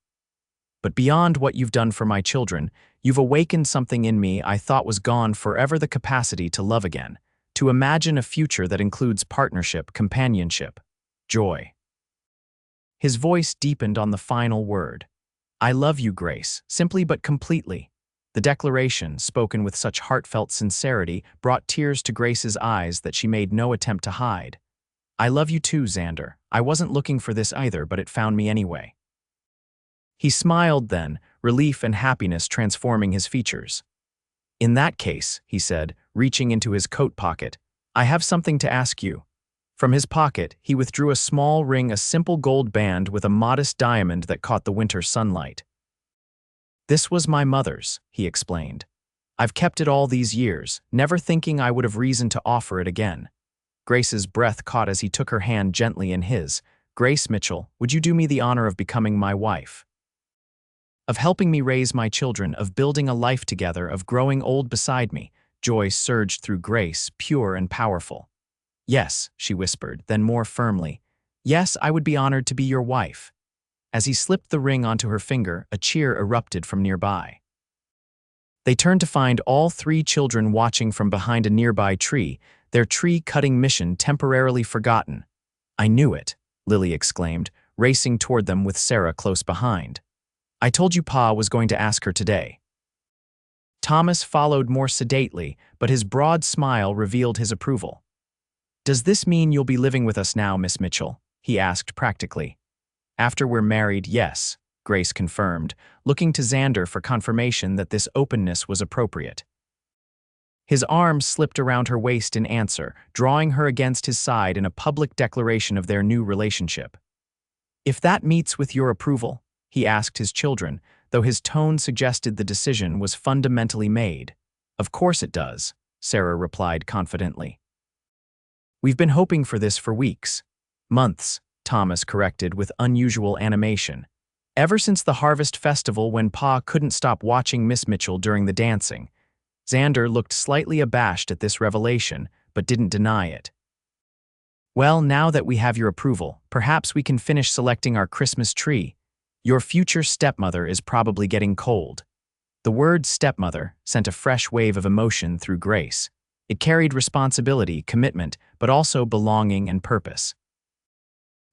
"But beyond what you've done for my children, you've awakened something in me I thought was gone forever: the capacity to love again, to imagine a future that includes partnership, companionship, joy." His voice deepened on the final word. "I love you, Grace, simply but completely." The declaration, spoken with such heartfelt sincerity, brought tears to Grace's eyes that she made no attempt to hide. "I love you too, Xander. I wasn't looking for this either, but it found me anyway." He smiled then, relief and happiness transforming his features. "In that case," he said, reaching into his coat pocket, "I have something to ask you." From his pocket, he withdrew a small ring, a simple gold band with a modest diamond that caught the winter sunlight. "This was my mother's," he explained. "I've kept it all these years, never thinking I would have reason to offer it again." Grace's breath caught as he took her hand gently in his. "Grace Mitchell, would you do me the honor of becoming my wife? Of helping me raise my children, of building a life together, of growing old beside me." Joy surged through Grace, pure and powerful. "Yes," she whispered, then more firmly, "yes, I would be honored to be your wife." As he slipped the ring onto her finger, a cheer erupted from nearby. They turned to find all three children watching from behind a nearby tree, their tree-cutting mission temporarily forgotten. "I knew it," Lily exclaimed, racing toward them with Sarah close behind. "I told you Pa was going to ask her today." Thomas followed more sedately, but his broad smile revealed his approval. "Does this mean you'll be living with us now, Miss Mitchell?" he asked practically. "After we're married, yes," Grace confirmed, looking to Xander for confirmation that this openness was appropriate. His arm slipped around her waist in answer, drawing her against his side in a public declaration of their new relationship. "If that meets with your approval?" he asked his children, though his tone suggested the decision was fundamentally made. "Of course it does," Sarah replied confidently. "We've been hoping for this for weeks. Months," Thomas corrected with unusual animation. "Ever since the Harvest Festival, when Pa couldn't stop watching Miss Mitchell during the dancing." Xander looked slightly abashed at this revelation, but didn't deny it. Well, now that we have your approval, perhaps we can finish selecting our Christmas tree. Your future stepmother is probably getting cold. The word stepmother sent a fresh wave of emotion through Grace. It carried responsibility, commitment, but also belonging and purpose.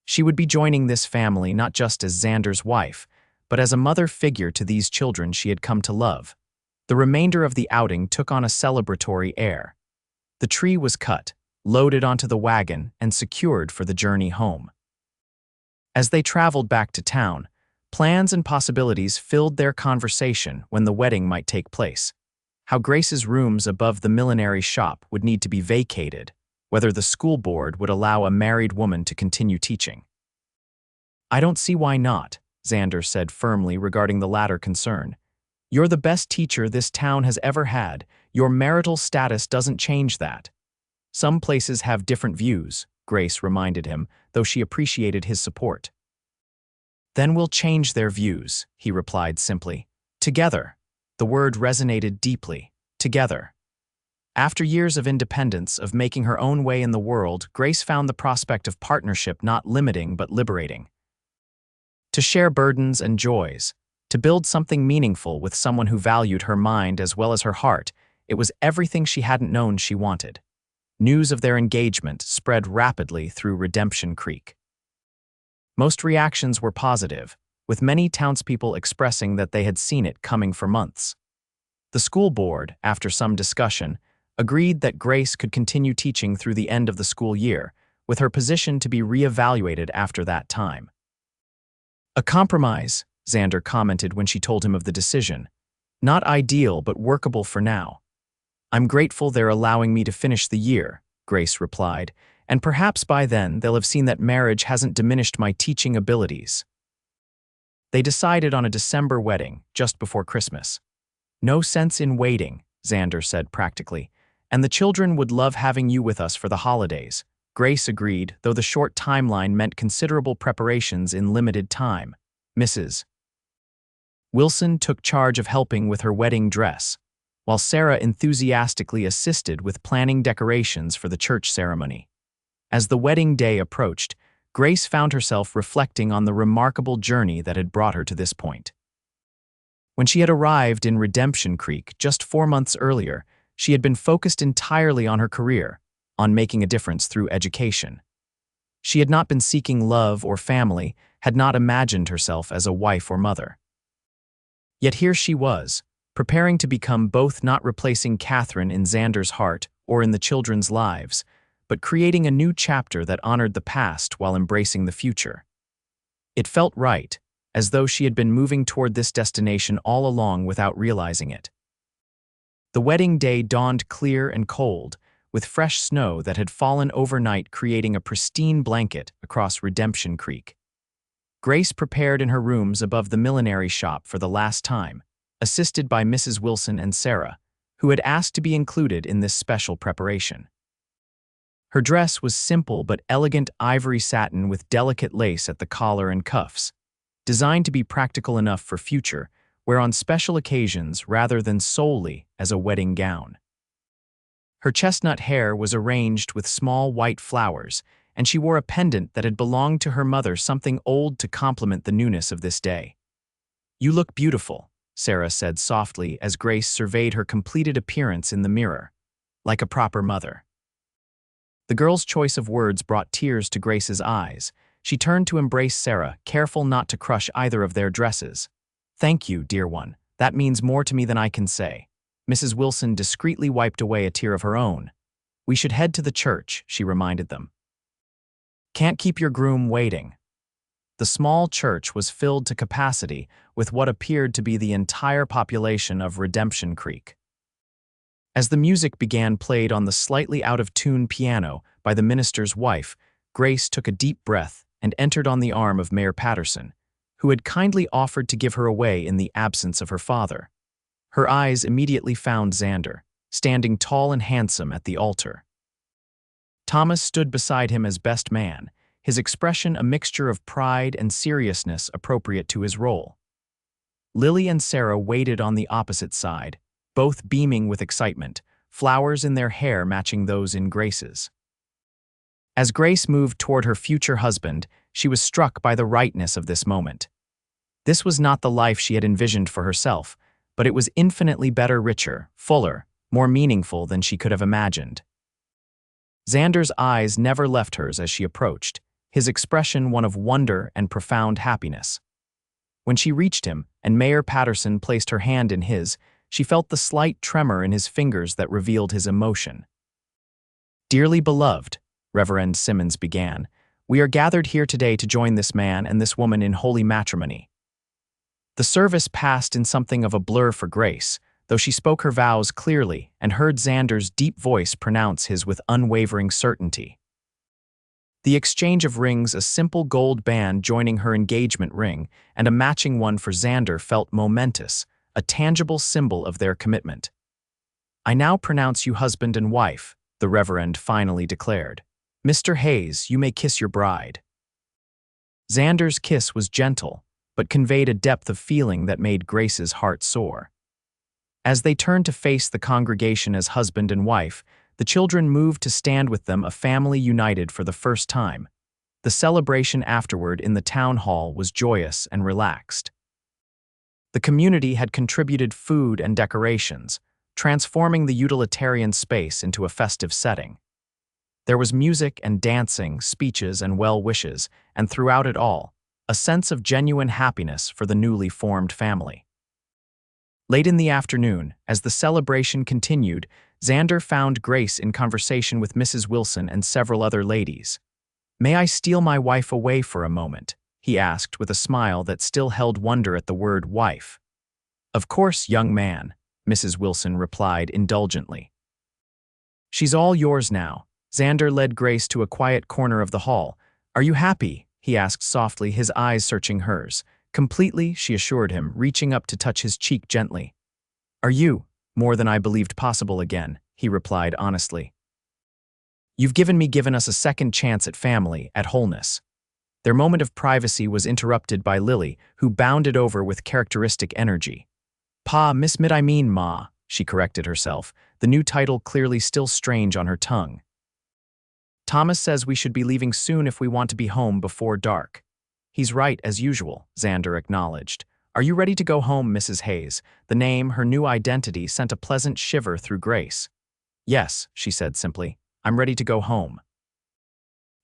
She would be joining this family not just as Xander's wife, but as a mother figure to these children she had come to love. The remainder of the outing took on a celebratory air. The tree was cut, loaded onto the wagon, and secured for the journey home. As they traveled back to town, plans and possibilities filled their conversation when the wedding might take place. How Grace's rooms above the millinery shop would need to be vacated, whether the school board would allow a married woman to continue teaching. "I don't see why not," Xander said firmly regarding the latter concern. "You're the best teacher this town has ever had. Your marital status doesn't change that." "Some places have different views," Grace reminded him, though she appreciated his support. "Then we'll change their views," he replied simply. "Together." The word resonated deeply. Together. After years of independence, of making her own way in the world, Grace found the prospect of partnership not limiting but liberating. To share burdens and joys, to build something meaningful with someone who valued her mind as well as her heart, it was everything she hadn't known she wanted. News of their engagement spread rapidly through Redemption Creek. Most reactions were positive, with many townspeople expressing that they had seen it coming for months. The school board, after some discussion, agreed that Grace could continue teaching through the end of the school year, with her position to be reevaluated after that time. "A compromise," Xander commented when she told him of the decision. "Not ideal, but workable for now." "I'm grateful they're allowing me to finish the year," Grace replied, "and perhaps by then they'll have seen that marriage hasn't diminished my teaching abilities." They decided on a December wedding, just before Christmas. "No sense in waiting," Xander said practically, "and the children would love having you with us for the holidays." Grace agreed, though the short timeline meant considerable preparations in limited time. Mrs. Wilson took charge of helping with her wedding dress, while Sarah enthusiastically assisted with planning decorations for the church ceremony. As the wedding day approached, Grace found herself reflecting on the remarkable journey that had brought her to this point. When she had arrived in Redemption Creek just 4 months earlier, she had been focused entirely on her career, on making a difference through education. She had not been seeking love or family, had not imagined herself as a wife or mother. Yet here she was, preparing to become both, not replacing Catherine in Xander's heart or in the children's lives, but creating a new chapter that honored the past while embracing the future. It felt right, as though she had been moving toward this destination all along without realizing it. The wedding day dawned clear and cold, with fresh snow that had fallen overnight creating a pristine blanket across Redemption Creek. Grace prepared in her rooms above the millinery shop for the last time, assisted by Mrs. Wilson and Sarah, who had asked to be included in this special preparation. Her dress was simple but elegant ivory satin with delicate lace at the collar and cuffs, designed to be practical enough for future, wear on special occasions rather than solely as a wedding gown. Her chestnut hair was arranged with small white flowers, and she wore a pendant that had belonged to her mother, something old to complement the newness of this day. "You look beautiful," Sarah said softly as Grace surveyed her completed appearance in the mirror, "like a proper mother." The girl's choice of words brought tears to Grace's eyes. She turned to embrace Sarah, careful not to crush either of their dresses. "Thank you, dear one. That means more to me than I can say." Mrs. Wilson discreetly wiped away a tear of her own. "We should head to the church," she reminded them. "Can't keep your groom waiting." The small church was filled to capacity with what appeared to be the entire population of Redemption Creek. As the music began played on the slightly out-of-tune piano by the minister's wife, Grace took a deep breath and entered on the arm of Mayor Patterson, who had kindly offered to give her away in the absence of her father. Her eyes immediately found Xander, standing tall and handsome at the altar. Thomas stood beside him as best man, his expression a mixture of pride and seriousness appropriate to his role. Lily and Sarah waited on the opposite side, both beaming with excitement, flowers in their hair matching those in Grace's. As Grace moved toward her future husband, she was struck by the rightness of this moment. This was not the life she had envisioned for herself, but it was infinitely better, richer, fuller, more meaningful than she could have imagined. Xander's eyes never left hers as she approached, his expression one of wonder and profound happiness. When she reached him and Mayor Patterson placed her hand in his, she felt the slight tremor in his fingers that revealed his emotion. "Dearly beloved," Reverend Simmons began, "we are gathered here today to join this man and this woman in holy matrimony." The service passed in something of a blur for Grace, though she spoke her vows clearly and heard Xander's deep voice pronounce his with unwavering certainty. The exchange of rings, a simple gold band joining her engagement ring, and a matching one for Xander, felt momentous, a tangible symbol of their commitment. "I now pronounce you husband and wife," the Reverend finally declared. "Mr. Hayes, you may kiss your bride." Xander's kiss was gentle, but conveyed a depth of feeling that made Grace's heart soar. As they turned to face the congregation as husband and wife, the children moved to stand with them, a family united for the first time. The celebration afterward in the town hall was joyous and relaxed. The community had contributed food and decorations, transforming the utilitarian space into a festive setting. There was music and dancing, speeches and well wishes, and throughout it all, a sense of genuine happiness for the newly formed family. Late in the afternoon, as the celebration continued, Xander found Grace in conversation with Mrs. Wilson and several other ladies. "May I steal my wife away for a moment?" he asked with a smile that still held wonder at the word wife. "Of course, young man," Mrs. Wilson replied indulgently. "She's all yours now." Xander led Grace to a quiet corner of the hall. "Are you happy?" he asked softly, his eyes searching hers. "Completely," she assured him, reaching up to touch his cheek gently. "Are you?" "More than I believed possible again," he replied honestly. "You've given us a second chance at family, at wholeness." Their moment of privacy was interrupted by Lily, who bounded over with characteristic energy. I mean Ma," she corrected herself, the new title clearly still strange on her tongue. "Thomas says we should be leaving soon if we want to be home before dark." "He's right, as usual," Xander acknowledged. "Are you ready to go home, Mrs. Hayes?" The name, her new identity, sent a pleasant shiver through Grace. "Yes," she said simply. "I'm ready to go home."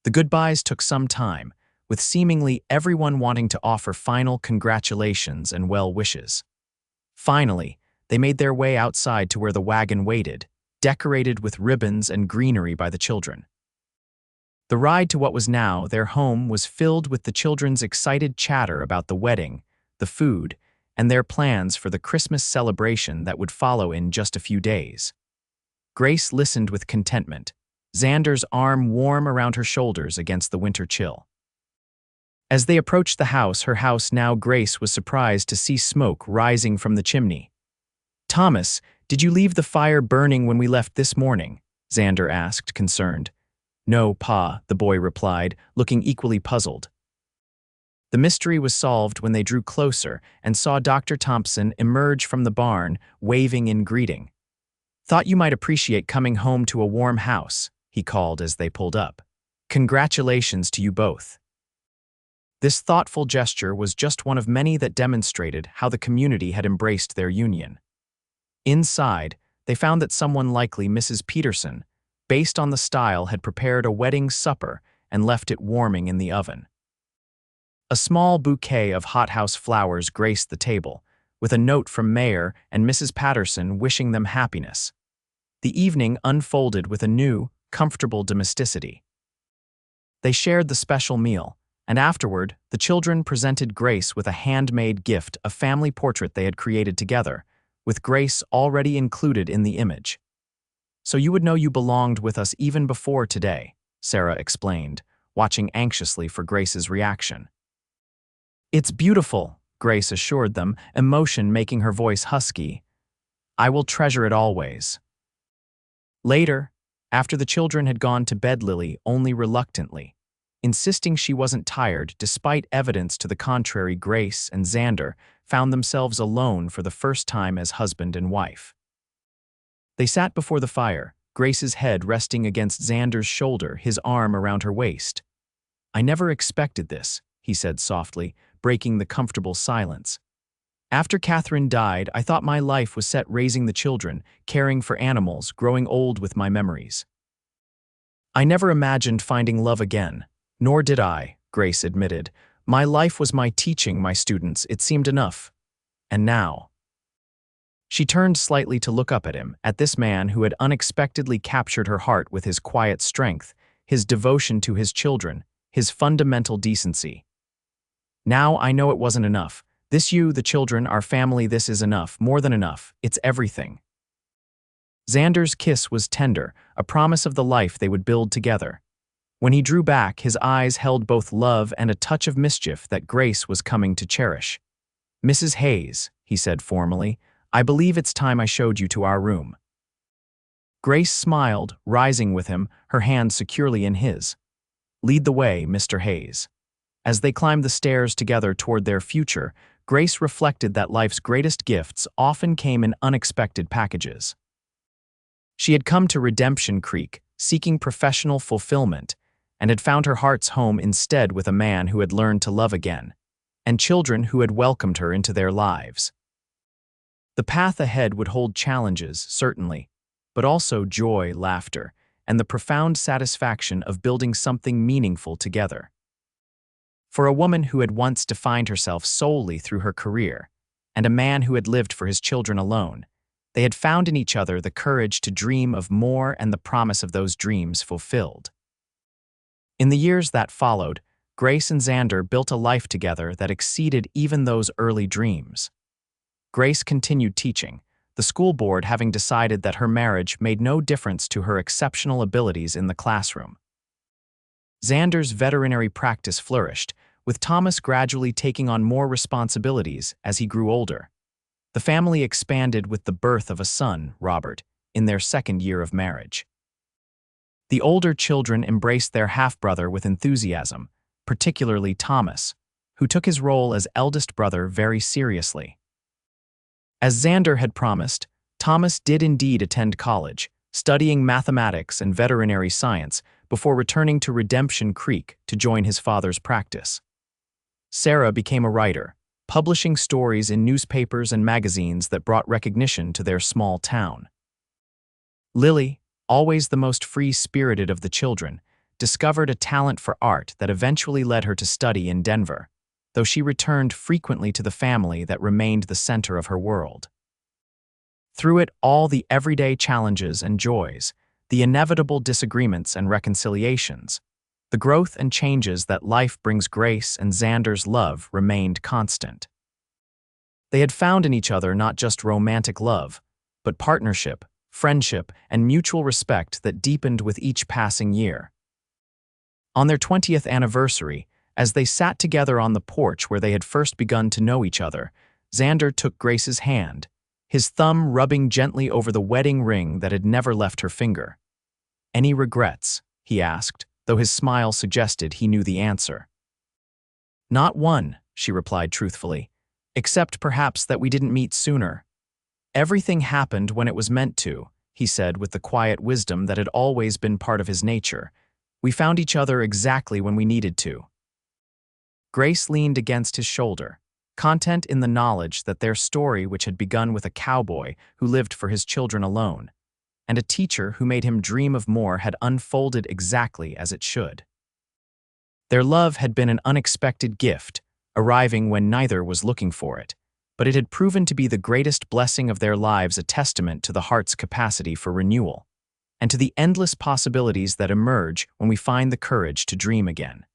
The goodbyes took some time, with seemingly everyone wanting to offer final congratulations and well wishes. Finally, they made their way outside to where the wagon waited, decorated with ribbons and greenery by the children. The ride to what was now their home was filled with the children's excited chatter about the wedding, the food, and their plans for the Christmas celebration that would follow in just a few days. Grace listened with contentment, Xander's arm warm around her shoulders against the winter chill. As they approached the house, her house now, Grace was surprised to see smoke rising from the chimney. "Thomas, did you leave the fire burning when we left this morning?" Xander asked, concerned. "No, Pa," the boy replied, looking equally puzzled. The mystery was solved when they drew closer and saw Dr. Thompson emerge from the barn, waving in greeting. "Thought you might appreciate coming home to a warm house," he called as they pulled up. "Congratulations to you both." This thoughtful gesture was just one of many that demonstrated how the community had embraced their union. Inside, they found that someone, likely Mrs. Peterson, based on the style, had prepared a wedding supper and left it warming in the oven. A small bouquet of hothouse flowers graced the table, with a note from Mayor and Mrs. Patterson wishing them happiness. The evening unfolded with a new, comfortable domesticity. They shared the special meal, and afterward, the children presented Grace with a handmade gift, a family portrait they had created together, with Grace already included in the image. "So you would know you belonged with us even before today," Sarah explained, watching anxiously for Grace's reaction. "It's beautiful," Grace assured them, emotion making her voice husky. "I will treasure it always." Later, after the children had gone to bed, Lily only reluctantly, insisting she wasn't tired despite evidence to the contrary, Grace and Xander found themselves alone for the first time as husband and wife. They sat before the fire, Grace's head resting against Xander's shoulder, his arm around her waist. "I never expected this," he said softly, breaking the comfortable silence. "After Catherine died, I thought my life was set raising the children, caring for animals, growing old with my memories. I never imagined finding love again." "Nor did I," Grace admitted. "My life was my teaching my students. It seemed enough. And now—" She turned slightly to look up at him, at this man who had unexpectedly captured her heart with his quiet strength, his devotion to his children, his fundamental decency. "Now I know it wasn't enough. This you, the children, our family, this is enough, more than enough. It's everything." Xander's kiss was tender, a promise of the life they would build together. When he drew back, his eyes held both love and a touch of mischief that Grace was coming to cherish. "Mrs. Hayes," he said formally, "I believe it's time I showed you to our room." Grace smiled, rising with him, her hand securely in his. "Lead the way, Mr. Hayes." As they climbed the stairs together toward their future, Grace reflected that life's greatest gifts often came in unexpected packages. She had come to Redemption Creek, seeking professional fulfillment, and had found her heart's home instead with a man who had learned to love again, and children who had welcomed her into their lives. The path ahead would hold challenges, certainly, but also joy, laughter, and the profound satisfaction of building something meaningful together. For a woman who had once defined herself solely through her career, and a man who had lived for his children alone, they had found in each other the courage to dream of more and the promise of those dreams fulfilled. In the years that followed, Grace and Xander built a life together that exceeded even those early dreams. Grace continued teaching, the school board having decided that her marriage made no difference to her exceptional abilities in the classroom. Xander's veterinary practice flourished, with Thomas gradually taking on more responsibilities as he grew older. The family expanded with the birth of a son, Robert, in their second year of marriage. The older children embraced their half-brother with enthusiasm, particularly Thomas, who took his role as eldest brother very seriously. As Xander had promised, Thomas did indeed attend college, studying mathematics and veterinary science before returning to Redemption Creek to join his father's practice. Sarah became a writer, publishing stories in newspapers and magazines that brought recognition to their small town. Lily, always the most free-spirited of the children, discovered a talent for art that eventually led her to study in Denver, though she returned frequently to the family that remained the center of her world. Through it all, the everyday challenges and joys, the inevitable disagreements and reconciliations, the growth and changes that life brings, Grace and Xander's love remained constant. They had found in each other not just romantic love, but partnership, friendship, and mutual respect that deepened with each passing year. On their 20th anniversary, as they sat together on the porch where they had first begun to know each other, Xander took Grace's hand, his thumb rubbing gently over the wedding ring that had never left her finger. "Any regrets?" he asked, though his smile suggested he knew the answer. "Not one," she replied truthfully, "except perhaps that we didn't meet sooner." "Everything happened when it was meant to," he said with the quiet wisdom that had always been part of his nature. "We found each other exactly when we needed to." Grace leaned against his shoulder, content in the knowledge that their story, which had begun with a cowboy who lived for his children alone, and a teacher who made him dream of more, had unfolded exactly as it should. Their love had been an unexpected gift, arriving when neither was looking for it, but it had proven to be the greatest blessing of their lives, a testament to the heart's capacity for renewal, and to the endless possibilities that emerge when we find the courage to dream again.